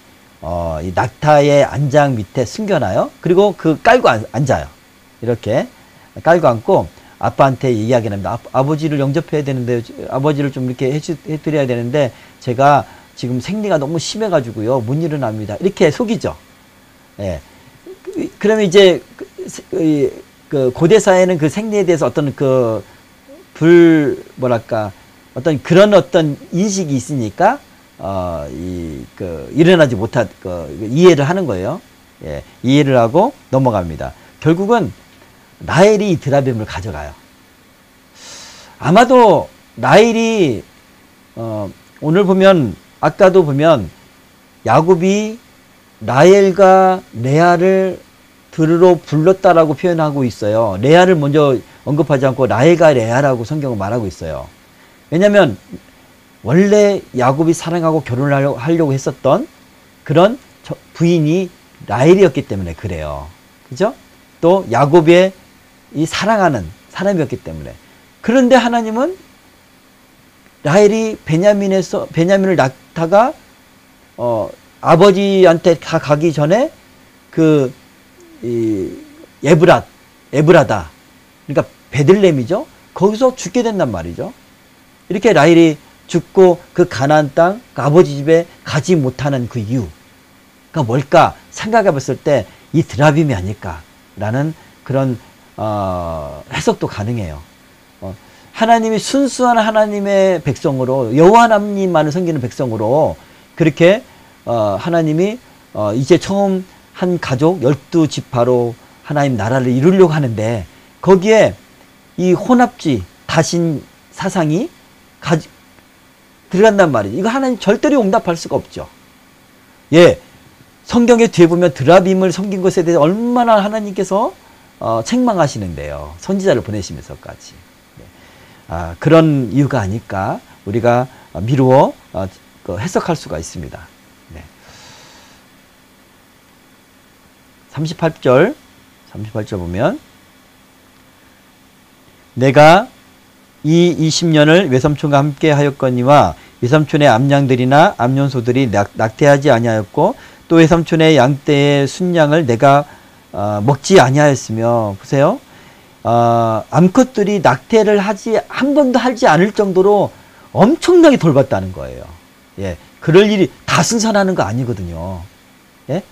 Speaker 1: 이 낙타의 안장 밑에 숨겨놔요. 그리고 깔고 앉아요. 이렇게 깔고 앉고 아빠한테 얘기하게 합니다. 아버지를 영접해야 되는데, 아버지를 좀 이렇게 해드려야 되는데 제가 지금 생리가 너무 심해가지고요 못 일어납니다. 이렇게 속이죠. 예. 그러면 이제 그 고대 사회는 그 생리에 대해서 어떤 어떤 그런 어떤 인식이 있으니까 일어나지 못한 이해를 하는 거예요. 예. 이해를 하고 넘어갑니다. 결국은 라헬이 이 드라빔을 가져가요. 아마도 라헬이 오늘 보면, 아까도 보면 야곱이 라헬과 레아를 들으러 불렀다라고 표현하고 있어요. 레아를 먼저 언급하지 않고 라헬과 레아라고 성경은 말하고 있어요. 왜냐하면 원래 야곱이 사랑하고 결혼을 하려고 했었던 그런 부인이 라헬이었기 때문에 그래요. 그죠? 또 야곱의 이 사랑하는 사람이었기 때문에. 그런데 하나님은 라헬이 베냐민을 낳다가 아버지한테 가기 전에 그 에브라다. 그러니까 베들레헴이죠. 거기서 죽게 된단 말이죠. 이렇게 라헬이 죽고 그 가나안 땅, 그 아버지 집에 가지 못하는 그 이유가 뭘까 생각해 봤을 때 이 드라빔이 아닐까라는 그런 해석도 가능해요. 하나님이 순수한 하나님의 백성으로 여호와 하나님만을 섬기는 백성으로 그렇게 하나님이 이제 처음 한 가족 12지파로 하나님 나라를 이루려고 하는데 거기에 이 혼합주의 다신 사상이 들어간단 말이에요. 이거 하나님 절대로 용납할 수가 없죠. 예, 성경의 뒤에 보면 드라빔을 섬긴 것에 대해 얼마나 하나님께서 책망하시는데요. 선지자를 보내시면서까지. 그런 이유가 아닐까 우리가 미루어 해석할 수가 있습니다. 네. 38절 보면 내가 이 20년을 외삼촌과 함께 하였거니와 외삼촌의 암양들이나 암연소들이 낙태하지 아니하였고 또 외삼촌의 양떼의 순양을 내가 먹지 아니하였으며 보세요. 암컷들이 낙태를 한 번도 하지 않을 정도로 엄청나게 돌봤다는 거예요. 예, 그럴 일이 다 순산하는 거 아니거든요. 예,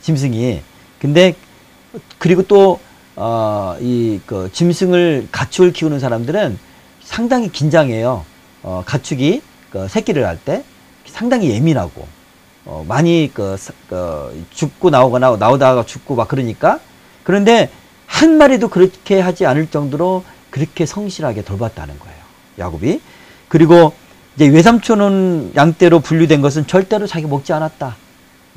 Speaker 1: 짐승이. 근데 그리고 또 짐승을 가축을 키우는 사람들은 상당히 긴장해요. 가축이 새끼를 할 때 상당히 예민하고 많이 죽고 나오다가 죽고 막 그러니까. 그런데 한 마리도 그렇게 하지 않을 정도로 그렇게 성실하게 돌봤다는 거예요. 야곱이. 그리고 이제 외삼촌은 양떼로 분류된 것은 절대로 자기 먹지 않았다.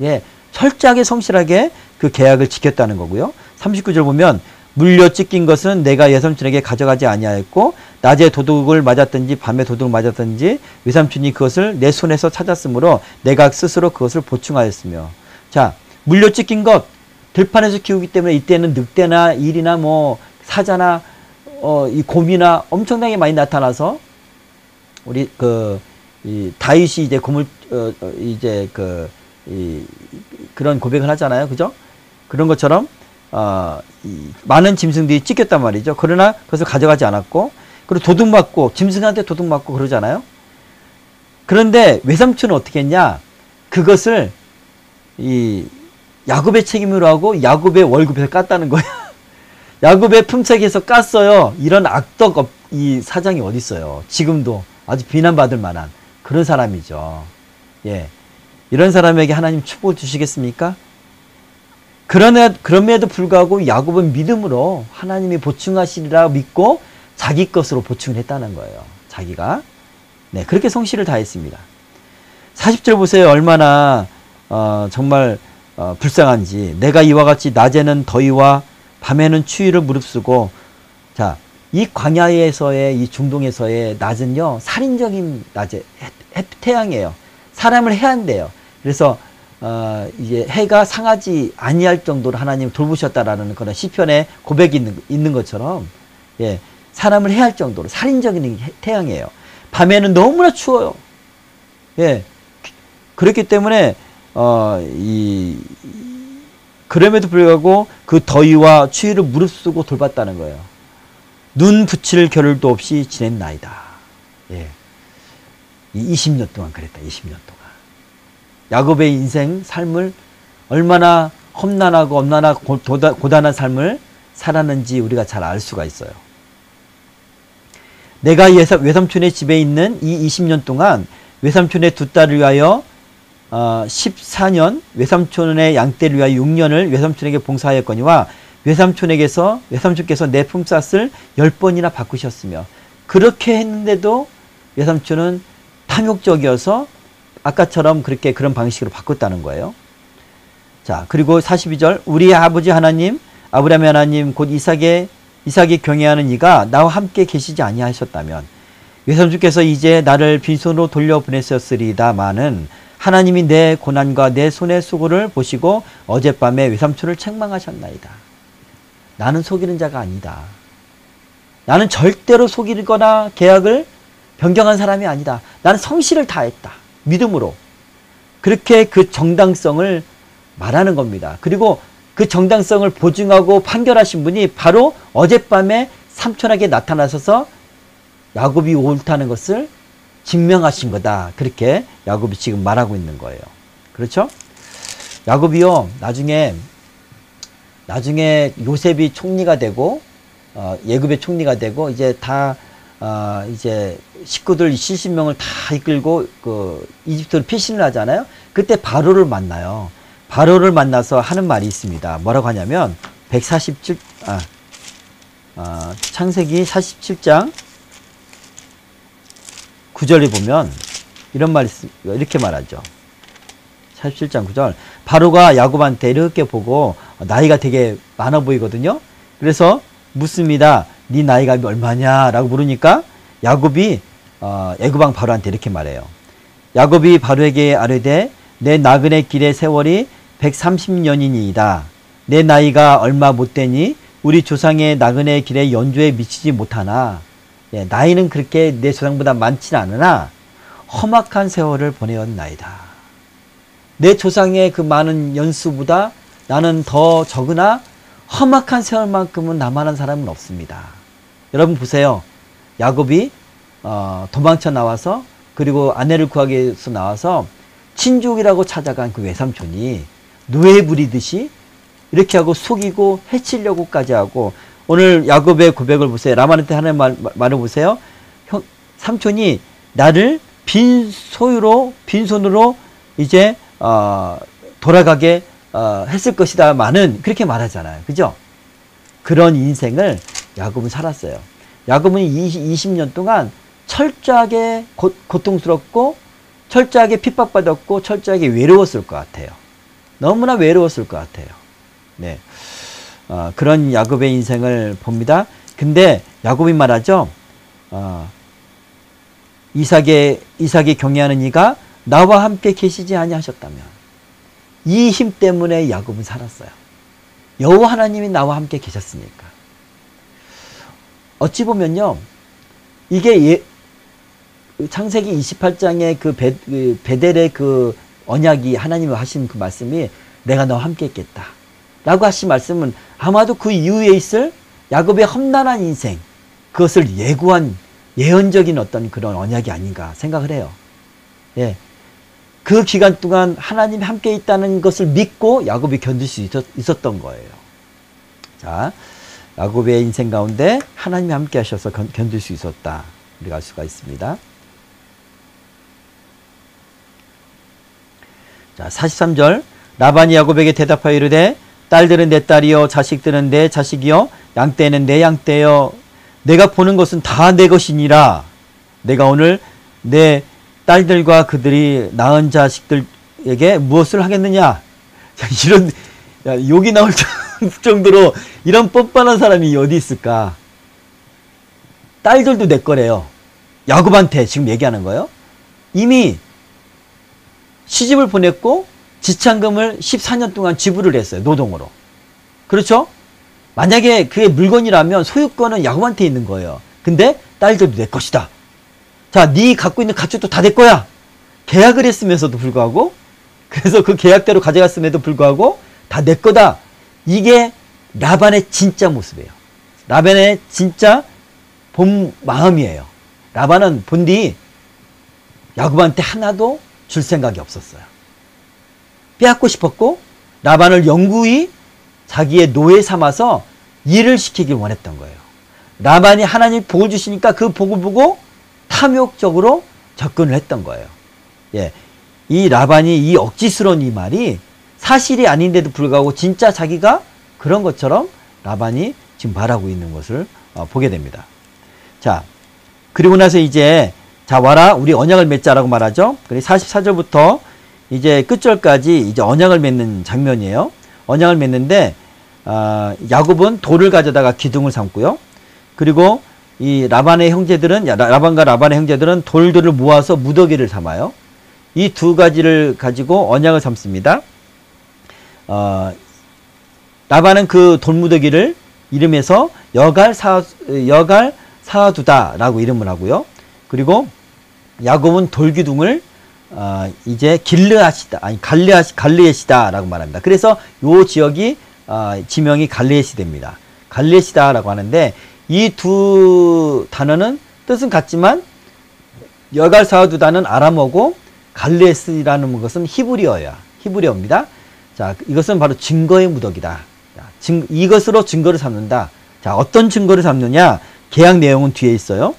Speaker 1: 예, 철저하게 성실하게 그 계약을 지켰다는 거고요. 39절 보면 물려 찢긴 것은 내가 외삼촌에게 가져가지 아니하였고 낮에 도둑을 맞았든지 밤에 도둑을 맞았든지 외삼촌이 그것을 내 손에서 찾았으므로 내가 스스로 그것을 보충하였으며. 자, 물려 찢긴 것 들판에서 키우기 때문에 이때는 늑대나 일이나 뭐 사자나 이 곰이나 엄청나게 많이 나타나서 우리 이 다윗이 이제 그런 고백을 하잖아요. 그죠? 그런 것처럼 많은 짐승들이 찢겼단 말이죠. 그러나 그것을 가져가지 않았고 그리고 도둑 맞고 짐승한테 도둑 맞고 그러잖아요. 그런데 외삼촌은 어떻게 했냐? 그것을 야곱의 책임으로 하고 야곱의 월급에서 깠다는 거야. 야곱의 품삯에서 깠어요. 이런 악덕 이 사장이 어디 있어요? 지금도 아주 비난받을 만한 그런 사람이죠. 예, 이런 사람에게 하나님 축복을 주시겠습니까? 그럼에도 불구하고 야곱은 믿음으로 하나님이 보충하시리라 믿고 자기 것으로 보충을 했다는 거예요. 자기가. 네, 그렇게 성실을 다했습니다. 40절 보세요. 얼마나 정말 불쌍한지. 내가 이와 같이 낮에는 더위와 밤에는 추위를 무릅쓰고. 자, 이 광야에서의 이 중동에서의 낮은요 살인적인 낮에 태양이에요. 사람을 해한대요. 그래서 이제 해가 상하지 아니할 정도로 하나님 돌보셨다라는 그런 시편의 고백이 있는 것처럼, 예, 사람을 해할 정도로 살인적인 태양이에요. 밤에는 너무나 추워요. 예, 그렇기 때문에 그럼에도 불구하고 그 더위와 추위를 무릅쓰고 돌봤다는 거예요. 눈 붙일 겨를도 없이 지냈나이다. 예, 20년 동안 그랬다. 20년 동안. 야곱의 인생 삶을 얼마나 험난하고 엄난하고 고단한 삶을 살았는지 우리가 잘 알 수가 있어요. 내가 외삼촌의 집에 있는 이 20년 동안 외삼촌의 두 딸을 위하여 14년, 외삼촌의 양떼를 위하여 6년을 외삼촌에게 봉사하였거니와 외삼촌께서 내 품삯을 10번이나 바꾸셨으며. 그렇게 했는데도 외삼촌은 탐욕적이어서 아까처럼 그런 방식으로 바꿨다는 거예요. 자, 그리고 42절, 우리 아버지 하나님, 아브라함의 하나님, 곧 이삭이 경외하는 이가 나와 함께 계시지 아니하셨다면 외삼촌께서 이제 나를 빈손으로 돌려보냈었으리다마는 하나님이 내 고난과 내 손의 수고를 보시고 어젯밤에 외삼촌을 책망하셨나이다. 나는 속이는 자가 아니다. 나는 절대로 속이거나 계약을 변경한 사람이 아니다. 나는 성실을 다했다. 믿음으로. 그렇게 그 정당성을 말하는 겁니다. 그리고 그 정당성을 보증하고 판결하신 분이 바로 어젯밤에 삼촌에게 나타나셔서 야곱이 옳다는 것을 증명하신 거다. 그렇게 야곱이 지금 말하고 있는 거예요. 그렇죠? 야곱이요, 나중에 요셉이 총리가 되고, 예굽의 총리가 되고, 이제 이제 식구들 70명을 다 이끌고, 이집트로 피신을 하잖아요? 그때 바로를 만나요. 바로를 만나서 하는 말이 있습니다. 뭐라고 하냐면, 창세기 47장 9절에 보면, 이런 말이, 이렇게 말하죠. 47장 9절. 바로가 야곱한테 이렇게 보고 나이가 되게 많아 보이거든요. 그래서 묻습니다. 네 나이가 얼마냐? 라고 물으니까 야곱이 애굽왕 바로한테 이렇게 말해요. 야곱이 바로에게 아뢰되 내 나그네 길의 세월이 130년이니이다. 내 나이가 얼마 못되니 우리 조상의 나그네 길의 연조에 미치지 못하나. 예, 나이는 그렇게 내 조상보다 많지는 않으나 험악한 세월을 보내었나이다. 내 조상의 그 많은 연수보다 나는 더 적으나 험악한 세월만큼은 나만한 사람은 없습니다. 여러분 보세요. 야곱이 도망쳐 나와서, 그리고 아내를 구하기 위해서 나와서 친족이라고 찾아간 그 외삼촌이 노예 부리듯이 이렇게 하고 속이고 해치려고까지 하고, 오늘 야곱의 고백을 보세요. 라반한테 하는 말을 보세요. 삼촌이 나를 빈손으로 이제 돌아가게 했을 것이다마는 그렇게 말하잖아요. 그죠? 그런 인생을 야곱은 살았어요. 야곱은 20년 동안 철저하게 고통스럽고 철저하게 핍박받았고 철저하게 외로웠을 것 같아요. 너무나 외로웠을 것 같아요. 네. 그런 야곱의 인생을 봅니다. 근데 야곱이 말하죠. 이삭이 경외하는 이가 나와 함께 계시지 아니하셨다면. 이 힘 때문에 야곱은 살았어요. 여호와 하나님이 나와 함께 계셨으니까. 어찌 보면요, 이게 창세기 28장의 그 베델의 그 언약이, 하나님이 하신 그 말씀이 내가 너와 함께 있겠다 라고 하신 말씀은 아마도 그 이후에 있을 야곱의 험난한 인생, 그것을 예고한 예언적인 어떤 그런 언약이 아닌가 생각을 해요. 예. 그 기간 동안 하나님이 함께 있다는 것을 믿고 야곱이 견딜 수 있었던 거예요. 자, 야곱의 인생 가운데 하나님이 함께 하셔서 견딜 수 있었다. 우리가 알 수가 있습니다. 자, 43절. 라반이 야곱에게 대답하여 이르되 딸들은 내 딸이요 자식들은 내 자식이요 양떼는 내 양떼요 내가 보는 것은 다 내 것이니라. 내가 오늘 내 딸들과 그들이 낳은 자식들에게 무엇을 하겠느냐. 이런 욕이 나올 정도로 이런 뻔뻔한 사람이 어디 있을까. 딸들도 내 거래요. 야곱한테 지금 얘기하는 거예요. 이미 시집을 보냈고 지참금을 14년 동안 지불을 했어요. 노동으로. 그렇죠? 만약에 그게 물건이라면 소유권은 야곱한테 있는 거예요. 근데 딸들도 내 것이다. 자, 네 갖고 있는 가축도 다 내 거야. 계약을 했으면서도 불구하고, 그래서 그 계약대로 가져갔음에도 불구하고 다 내 거다. 이게 라반의 진짜 모습이에요. 라반의 진짜 본 마음이에요. 라반은 본디 야곱한테 하나도 줄 생각이 없었어요. 빼앗고 싶었고 라반을 영구히 자기의 노예 삼아서 일을 시키길 원했던 거예요. 라반이 하나님 복을 주시니까 그 복을 보고 탐욕적으로 접근을 했던 거예요. 예, 이 라반이 이 억지스러운 이 말이 사실이 아닌데도 불구하고 진짜 자기가 그런 것처럼 라반이 지금 말하고 있는 것을 보게 됩니다. 자, 그리고 나서 이제 자 와라 우리 언약을 맺자라고 말하죠. 그래서 44절부터 이제 끝절까지 이제 언약을 맺는 장면이에요. 언약을 맺는데 야곱은 돌을 가져다가 기둥을 삼고요. 그리고 이 라반의 형제들은 라반과 라반의 형제들은 돌들을 모아서 무더기를 삼아요. 이 두 가지를 가지고 언약을 삼습니다. 라반은 그 돌무더기를 이름해서 여갈 사두다라고 이름을 하고요. 그리고 야곱은 돌기둥을 이제 갈르에시다라고 말합니다. 그래서 요 지역이 지명이 갈레시 됩니다. 갈레시다라고 하는데 이 두 단어는 뜻은 같지만 여갈사와 두 단어는 아람어고 갈레스라는 것은 히브리어입니다. 자, 이것은 바로 증거의 무더기다. 이것으로 증거를 삼는다. 자, 어떤 증거를 삼느냐? 계약 내용은 뒤에 있어요.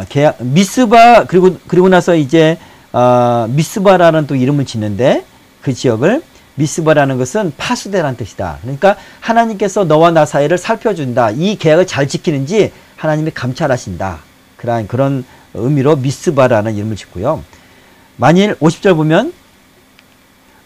Speaker 1: 계약 미스바 그리고 나서 이제 미스바라는 또 이름을 짓는데 그 지역을 미스바라는 것은 파수대라는 뜻이다. 그러니까 하나님께서 너와 나 사이를 살펴준다. 이 계약을 잘 지키는지 하나님이 감찰하신다. 그런 의미로 미스바라는 이름을 짓고요. 만일 50절 보면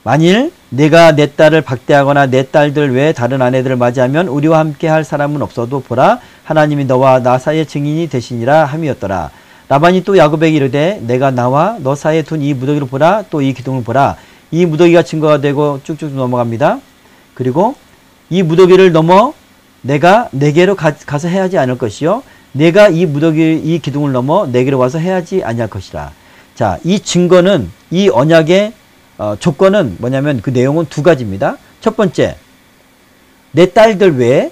Speaker 1: 만일 내가 내 딸을 박대하거나 내 딸들 외에 다른 아내들을 맞이하면 우리와 함께 할 사람은 없어도 보라 하나님이 너와 나 사이의 증인이 되시니라 함이었더라. 라반이 또 야곱에게 이르되 내가 나와 너 사이에 둔 이 무더기를 보라 또 이 기둥을 보라. 이 무더기가 증거가 되고 쭉쭉 넘어갑니다. 그리고 이 무더기를 넘어 내가 내게로 가서 해야지 않을 것이요 내가 이 무더기 이 기둥을 넘어 내게로 와서 해야지 아니할 것이라. 자, 이 증거는 이 언약의 조건은 뭐냐면 그 내용은 두 가지입니다. 첫 번째, 내 딸들 외에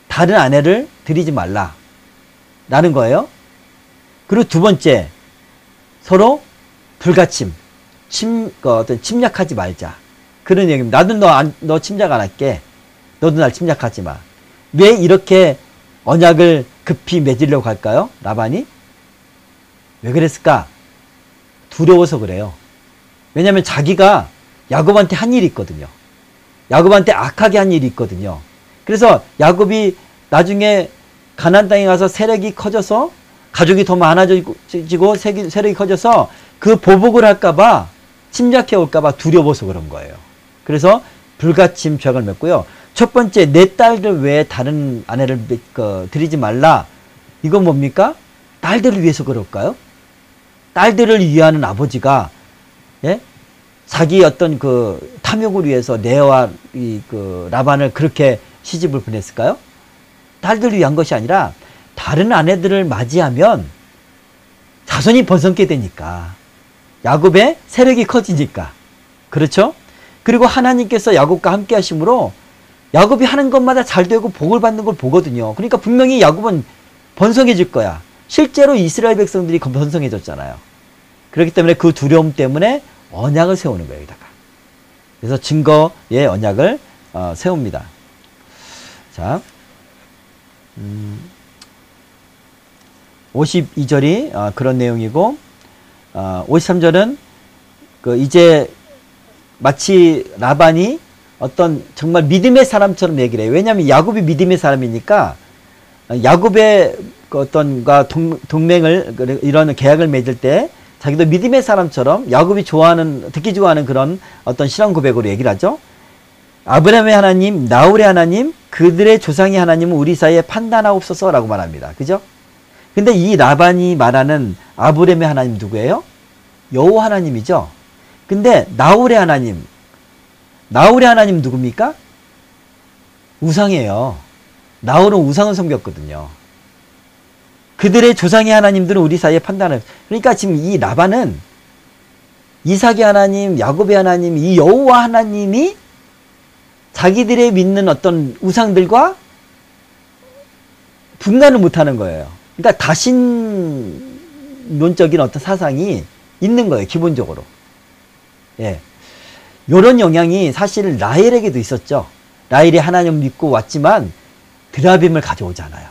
Speaker 1: 다른 아내를 들이지 말라 라는 거예요. 그리고 두 번째, 서로 불가침, 침략하지 말자. 그런 얘기입니다. 나도 너 침략 안 할게. 너도 날 침략하지 마. 왜 이렇게 언약을 급히 맺으려고 할까요? 라반이? 왜 그랬을까? 두려워서 그래요. 왜냐하면 자기가 야곱한테 한 일이 있거든요. 야곱한테 악하게 한 일이 있거든요. 그래서 야곱이 나중에 가나안 땅에 가서 세력이 커져서 가족이 더 많아지고 세력이 커져서 그 보복을 할까봐 침략해 올까봐 두려워서 그런 거예요. 그래서 불가침 죄악을 맺고요. 첫 번째, 내 딸들 외에 다른 아내를 들이지 말라. 이건 뭡니까? 딸들을 위해서 그럴까요? 딸들을 위하는 아버지가 예? 자기 어떤 그 탐욕을 위해서 레아와 라반을 그렇게 시집을 보냈을까요? 딸들을 위한 것이 아니라 다른 아내들을 맞이하면 자손이 번성게 되니까 야곱의 세력이 커지니까 그렇죠? 그리고 하나님께서 야곱과 함께 하심으로 야곱이 하는 것마다 잘 되고 복을 받는 걸 보거든요. 그러니까 분명히 야곱은 번성해질 거야. 실제로 이스라엘 백성들이 번성해졌잖아요. 그렇기 때문에 그 두려움 때문에 언약을 세우는 거예요. 여기다가. 그래서 증거의 언약을 세웁니다. 자, 52절이 그런 내용이고 53절은 이제 마치 라반이 어떤 정말 믿음의 사람처럼 얘기를 해요. 왜냐하면 야곱이 믿음의 사람이니까 야곱의 어떤과 동맹을 이런 계약을 맺을 때 자기도 믿음의 사람처럼 야곱이 듣기 좋아하는 그런 어떤 신앙 고백으로 얘기를 하죠. 아브라함의 하나님, 나홀의 하나님, 그들의 조상의 하나님은 우리 사이에 판단하옵소서 라고 말합니다. 그죠? 근데 이 라반이 말하는 아브라함의 하나님 누구예요? 여호와 하나님이죠. 근데 나홀의 하나님 누굽니까? 우상이에요. 나홀은 우상을 섬겼거든요. 그들의 조상의 하나님들은 우리 사이에 판단을. 그러니까 지금 이 라반은 이삭의 하나님, 야곱의 하나님, 이 여호와 하나님이 자기들의 믿는 어떤 우상들과 분간을 못하는 거예요. 그러니까 다신론적인 어떤 사상이 있는 거예요. 기본적으로. 예. 요런 영향이 사실 라헬에게도 있었죠. 라헬이 하나님 믿고 왔지만 드라빔을 가져오잖아요.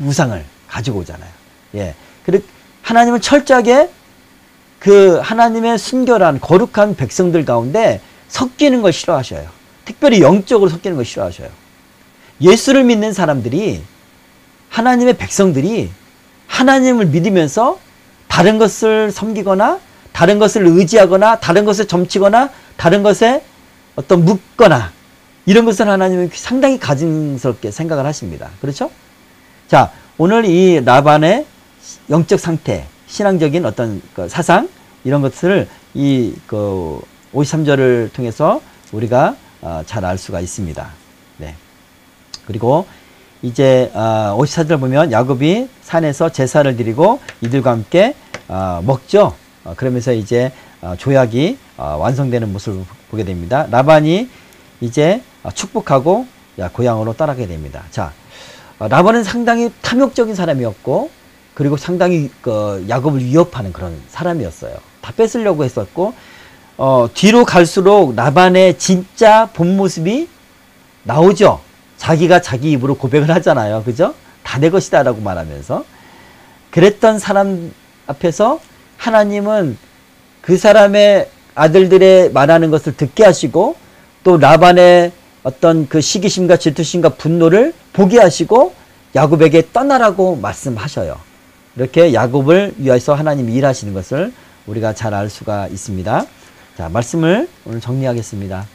Speaker 1: 우상을 가지고 오잖아요. 예. 그리고 하나님은 철저하게 그 하나님의 순결한 거룩한 백성들 가운데 섞이는 걸 싫어하셔요. 특별히 영적으로 섞이는 걸 싫어하셔요. 예수를 믿는 사람들이 하나님의 백성들이 하나님을 믿으면서 다른 것을 섬기거나 다른 것을 의지하거나 다른 것을 점치거나 다른 것에 어떤 묻거나 이런 것을 하나님은 상당히 가증스럽게 생각을 하십니다. 그렇죠? 자, 오늘 이 라반의 영적 상태, 신앙적인 어떤 사상 이런 것을 이 53절을 통해서 우리가 잘 알 수가 있습니다. 네. 그리고 이제 54절 보면 야곱이 산에서 제사를 드리고 이들과 함께 먹죠. 그러면서 이제 조약이 완성되는 모습을 보게 됩니다. 라반이 이제 축복하고 고향으로 떠나게 됩니다. 자, 라반은 상당히 탐욕적인 사람이었고, 그리고 상당히 야곱을 위협하는 그런 사람이었어요. 다 뺏으려고 했었고, 뒤로 갈수록 라반의 진짜 본 모습이 나오죠. 자기가 자기 입으로 고백을 하잖아요. 그죠? 다 내 것이다 라고 말하면서. 그랬던 사람 앞에서 하나님은 그 사람의 아들들의 말하는 것을 듣게 하시고, 또 라반의 어떤 그 시기심과 질투심과 분노를 보게 하시고 야곱에게 떠나라고 말씀하셔요. 이렇게 야곱을 위해서 하나님이 일하시는 것을 우리가 잘 알 수가 있습니다. 자, 말씀을 오늘 정리하겠습니다.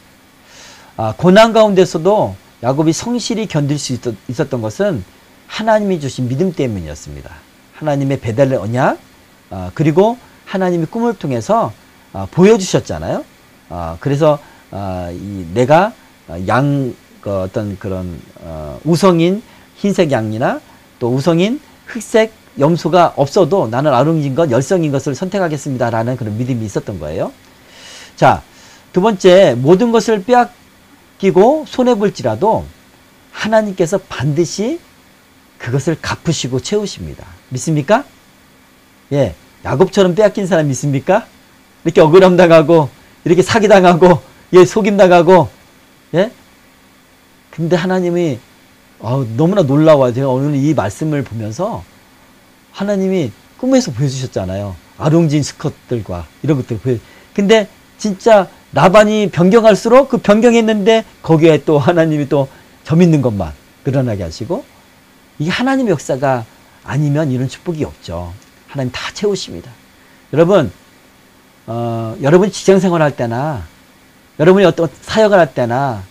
Speaker 1: 고난 가운데서도 야곱이 성실히 견딜 수 있었던 것은 하나님이 주신 믿음 때문이었습니다. 하나님의 배달의 언약, 그리고 하나님의 꿈을 통해서 보여주셨잖아요. 그래서 내가 어떤 그런 우성인 흰색 양이나 또 우성인 흑색 염소가 없어도 나는 아름진 것, 열성인 것을 선택하겠습니다 라는 그런 믿음이 있었던 거예요. 자, 두 번째, 모든 것을 빼앗기고 손해볼지라도 하나님께서 반드시 그것을 갚으시고 채우십니다. 믿습니까? 예, 야곱처럼 빼앗긴 사람 믿습니까? 이렇게 억울함 당하고 이렇게 사기당하고 속임당하고, 예? 근데 하나님이 너무나 놀라워요. 제가 오늘 이 말씀을 보면서 하나님이 꿈에서 보여주셨잖아요. 아롱진 스컷들과 이런 것들. 근데 진짜 라반이 변경할수록 그 변경했는데 거기에 또 하나님이 또 점 있는 것만 드러나게 하시고, 이게 하나님의 역사가 아니면 이런 축복이 없죠. 하나님 다 채우십니다. 여러분, 여러분이 직장생활 할 때나 여러분이 어떤 사역을 할 때나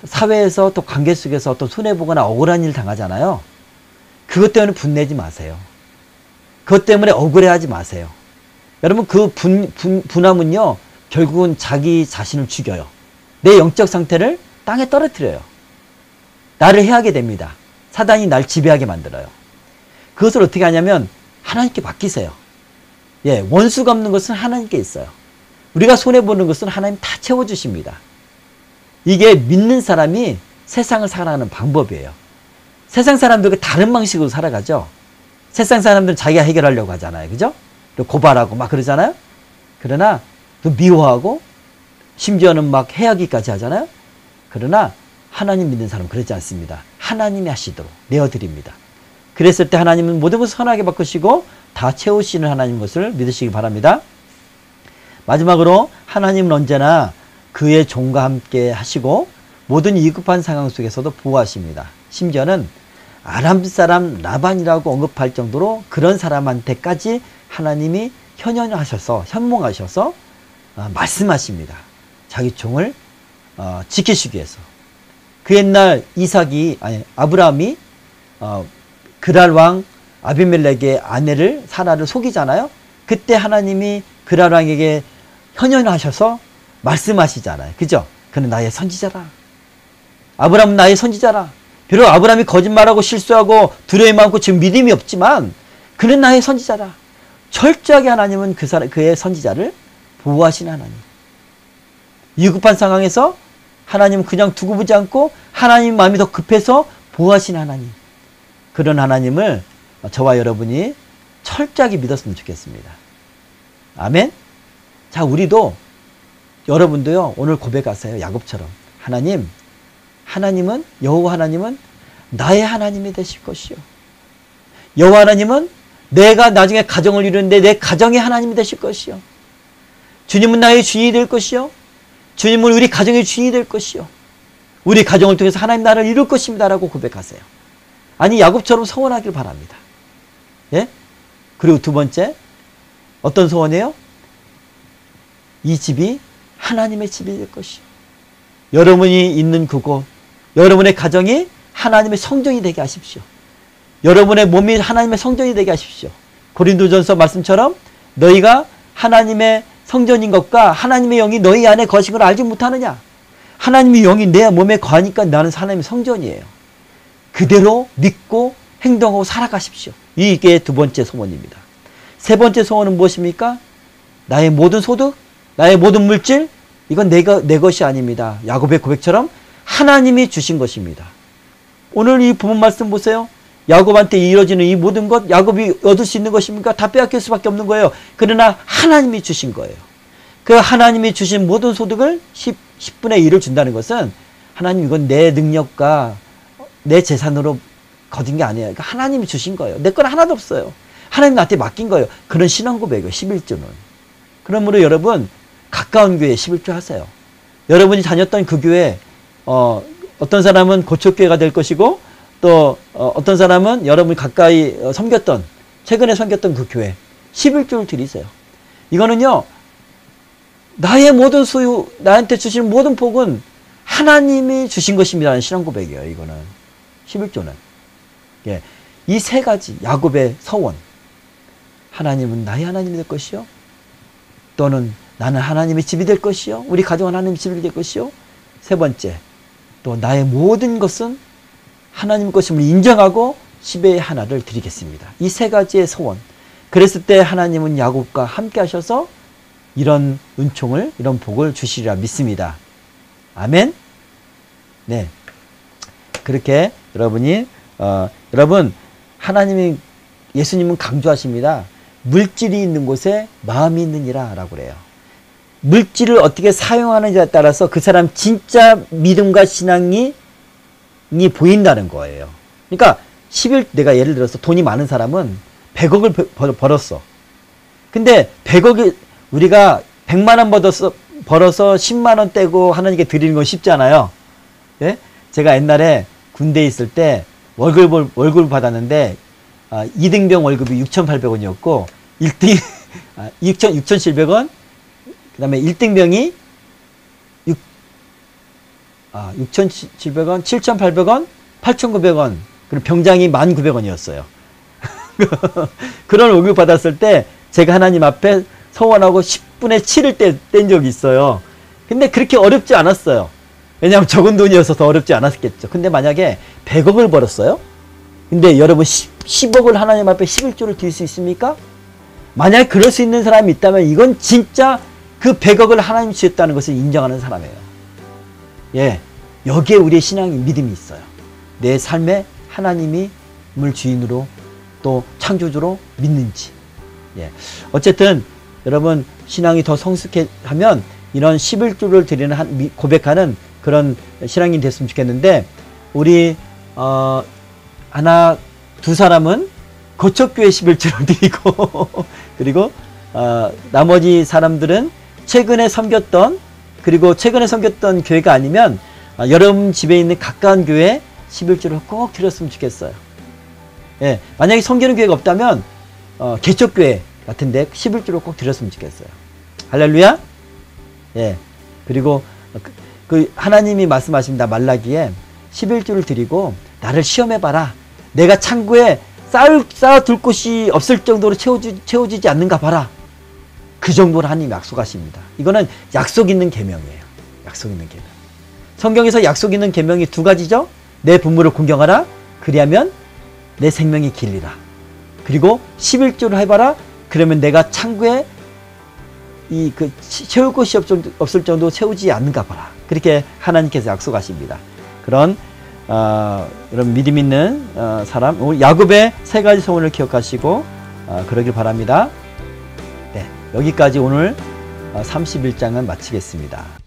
Speaker 1: 사회에서 또 관계 속에서 어떤 손해보거나 억울한 일 당하잖아요. 그것 때문에 분내지 마세요. 그것 때문에 억울해하지 마세요. 여러분, 그 분함은요, 결국은 자기 자신을 죽여요. 내 영적 상태를 땅에 떨어뜨려요. 나를 해하게 됩니다. 사단이 날 지배하게 만들어요. 그것을 어떻게 하냐면 하나님께 맡기세요. 예, 원수가 없는 것은 하나님께 있어요. 우리가 손해보는 것은 하나님 다 채워주십니다. 이게 믿는 사람이 세상을 살아가는 방법이에요. 세상 사람들과 다른 방식으로 살아가죠. 세상 사람들은 자기가 해결하려고 하잖아요. 그죠? 고발하고 막 그러잖아요. 그러나 또 미워하고 심지어는 막 해하기까지 하잖아요. 그러나 하나님 믿는 사람은 그렇지 않습니다. 하나님이 하시도록 내어드립니다. 그랬을 때 하나님은 모든 것을 선하게 바꾸시고 다 채우시는 하나님 것을 믿으시기 바랍니다. 마지막으로 하나님은 언제나 그의 종과 함께 하시고 모든 위급한 상황 속에서도 보호하십니다. 심지어는 아람 사람 라반이라고 언급할 정도로 그런 사람한테까지 하나님이 현몽하셔서 말씀하십니다. 자기 종을 지키시기 위해서. 그 옛날 아브라함이 그랄 왕 아비멜렉의 아내를 사라를 속이잖아요. 그때 하나님이 그랄 왕에게 현현하셔서 말씀하시잖아요. 그죠? 그는 나의 선지자라. 아브라함은 나의 선지자라. 비록 아브라함이 거짓말하고 실수하고 두려움이 많고 지금 믿음이 없지만 그는 나의 선지자라. 철저하게 하나님은 그의 선지자를 보호하시는 하나님. 위급한 상황에서 하나님은 그냥 두고 보지 않고 하나님 마음이 더 급해서 보호하시는 하나님. 그런 하나님을 저와 여러분이 철저하게 믿었으면 좋겠습니다. 아멘? 자, 우리도 여러분도요, 오늘 고백하세요. 야곱처럼. 하나님은 여호와 하나님은 나의 하나님이 되실 것이요. 여호와 하나님은 내가 나중에 가정을 이루는데 내 가정의 하나님이 되실 것이요. 주님은 나의 주인이 될 것이요. 주님은 우리 가정의 주인이 될 것이요. 우리 가정을 통해서 하나님 나라를 이룰 것입니다. 라고 고백하세요. 아니, 야곱처럼 소원하길 바랍니다. 예? 그리고 두 번째, 어떤 소원이에요? 이 집이 하나님의 집이 될 것이요. 여러분이 있는 그곳, 여러분의 가정이 하나님의 성전이 되게 하십시오. 여러분의 몸이 하나님의 성전이 되게 하십시오. 고린도전서 말씀처럼 너희가 하나님의 성전인 것과 하나님의 영이 너희 안에 거하신 걸 알지 못하느냐? 하나님의 영이 내 몸에 거하니까 나는 하나님의 성전이에요. 그대로 믿고 행동하고 살아가십시오. 이게 두 번째 소원입니다. 세 번째 소원은 무엇입니까? 나의 모든 소득, 나의 모든 물질, 이건 내 것이 아닙니다. 야곱의 고백처럼 하나님이 주신 것입니다. 오늘 이 본문 말씀 보세요. 야곱한테 이루어지는 이 모든 것, 야곱이 얻을 수 있는 것입니까? 다 빼앗길 수밖에 없는 거예요. 그러나 하나님이 주신 거예요. 그 하나님이 주신 모든 소득을 10분의 1을 준다는 것은 하나님 이건 내 능력과 내 재산으로 거둔 게 아니에요. 그러니까 하나님이 주신 거예요. 내 건 하나도 없어요. 하나님 나한테 맡긴 거예요. 그런 신앙 고백이에요. 11조는. 그러므로 여러분 가까운 교회에 11조 하세요. 여러분이 다녔던 그 교회 어떤 사람은 고척교회가 될 것이고 또 어떤 사람은 여러분이 가까이 섬겼던 최근에 섬겼던 그 교회 11조를 드리세요. 이거는요. 나의 모든 소유 나한테 주신 모든 복은 하나님이 주신 것입니다라는 신앙 고백이에요. 이거는 11조는. 예. 이 세 가지 야곱의 서원. 하나님은 나의 하나님이 될 것이요. 또는 나는 하나님의 집이 될 것이요. 우리 가정은 하나님의 집이 될 것이요. 세 번째, 또 나의 모든 것은 하나님 것임을 인정하고 10의 하나를 드리겠습니다. 이 세 가지의 소원. 그랬을 때 하나님은 야곱과 함께 하셔서 이런 은총을, 이런 복을 주시리라 믿습니다. 아멘? 네. 그렇게 여러분이, 여러분, 하나님이, 예수님은 강조하십니다. 물질이 있는 곳에 마음이 있느니라 라고 그래요. 물질을 어떻게 사용하느냐에 따라서 그 사람 진짜 믿음과 신앙이 보인다는 거예요. 그러니까 내가 예를 들어서 돈이 많은 사람은 100억을 벌었어. 근데 100억이 우리가 100만 원 벌어서 10만 원 떼고 하나님께 드리는 건 쉽잖아요. 예? 제가 옛날에 군대에 있을 때 월급을 받았는데 2등병 월급이 6,800원이었고 1등 6,700원 그 다음에 1등병이 6,700원, 7,800원, 8,900원 그리고 병장이 1,900원이었어요. 그런 월급 받았을 때 제가 하나님 앞에 서원하고 10분의 7을 뗀 적이 있어요. 근데 그렇게 어렵지 않았어요. 왜냐하면 적은 돈이어서 더 어렵지 않았겠죠. 근데 만약에 100억을 벌었어요. 근데 여러분 10억을 하나님 앞에 11조를 드릴 수 있습니까? 만약에 그럴 수 있는 사람이 있다면 이건 진짜 그 100억을 하나님 주셨다는 것을 인정하는 사람이에요. 예, 여기에 우리의 신앙이 믿음이 있어요. 내 삶에 하나님이 물 주인으로 또 창조주로 믿는지. 예, 어쨌든 여러분 신앙이 더 성숙하면 이런 11조를 드리는 고백하는 그런 신앙이 됐으면 좋겠는데 우리 하나 두 사람은 고척교회 11조를 드리고 그리고 나머지 사람들은 최근에 섬겼던 그리고 최근에 섬겼던 교회가 아니면 여러분 집에 있는 가까운 교회에 11조를 꼭 드렸으면 좋겠어요. 예, 만약에 섬기는 교회가 없다면 개척교회 같은데 11조를 꼭 드렸으면 좋겠어요. 할렐루야. 예, 그리고 그 하나님이 말씀하십니다. 말라기에 11조를 드리고 나를 시험해봐라. 내가 창고에 쌓아둘 곳이 없을 정도로 채워지지 않는가 봐라. 그 정도로 하나님 약속하십니다. 이거는 약속 있는 계명이에요. 약속 있는 계명. 성경에서 약속 있는 계명이 두 가지죠. 내 부모를 공경하라. 그리하면 내 생명이 길리라. 그리고 11조를 해봐라. 그러면 내가 창고에 채울 곳이 없을 정도로 채우지 않는가 봐라. 그렇게 하나님께서 약속하십니다. 그런 여러분 믿음 있는 사람, 야곱의 세 가지 소원을 기억하시고 그러길 바랍니다. 네, 여기까지 오늘 31장은 마치겠습니다.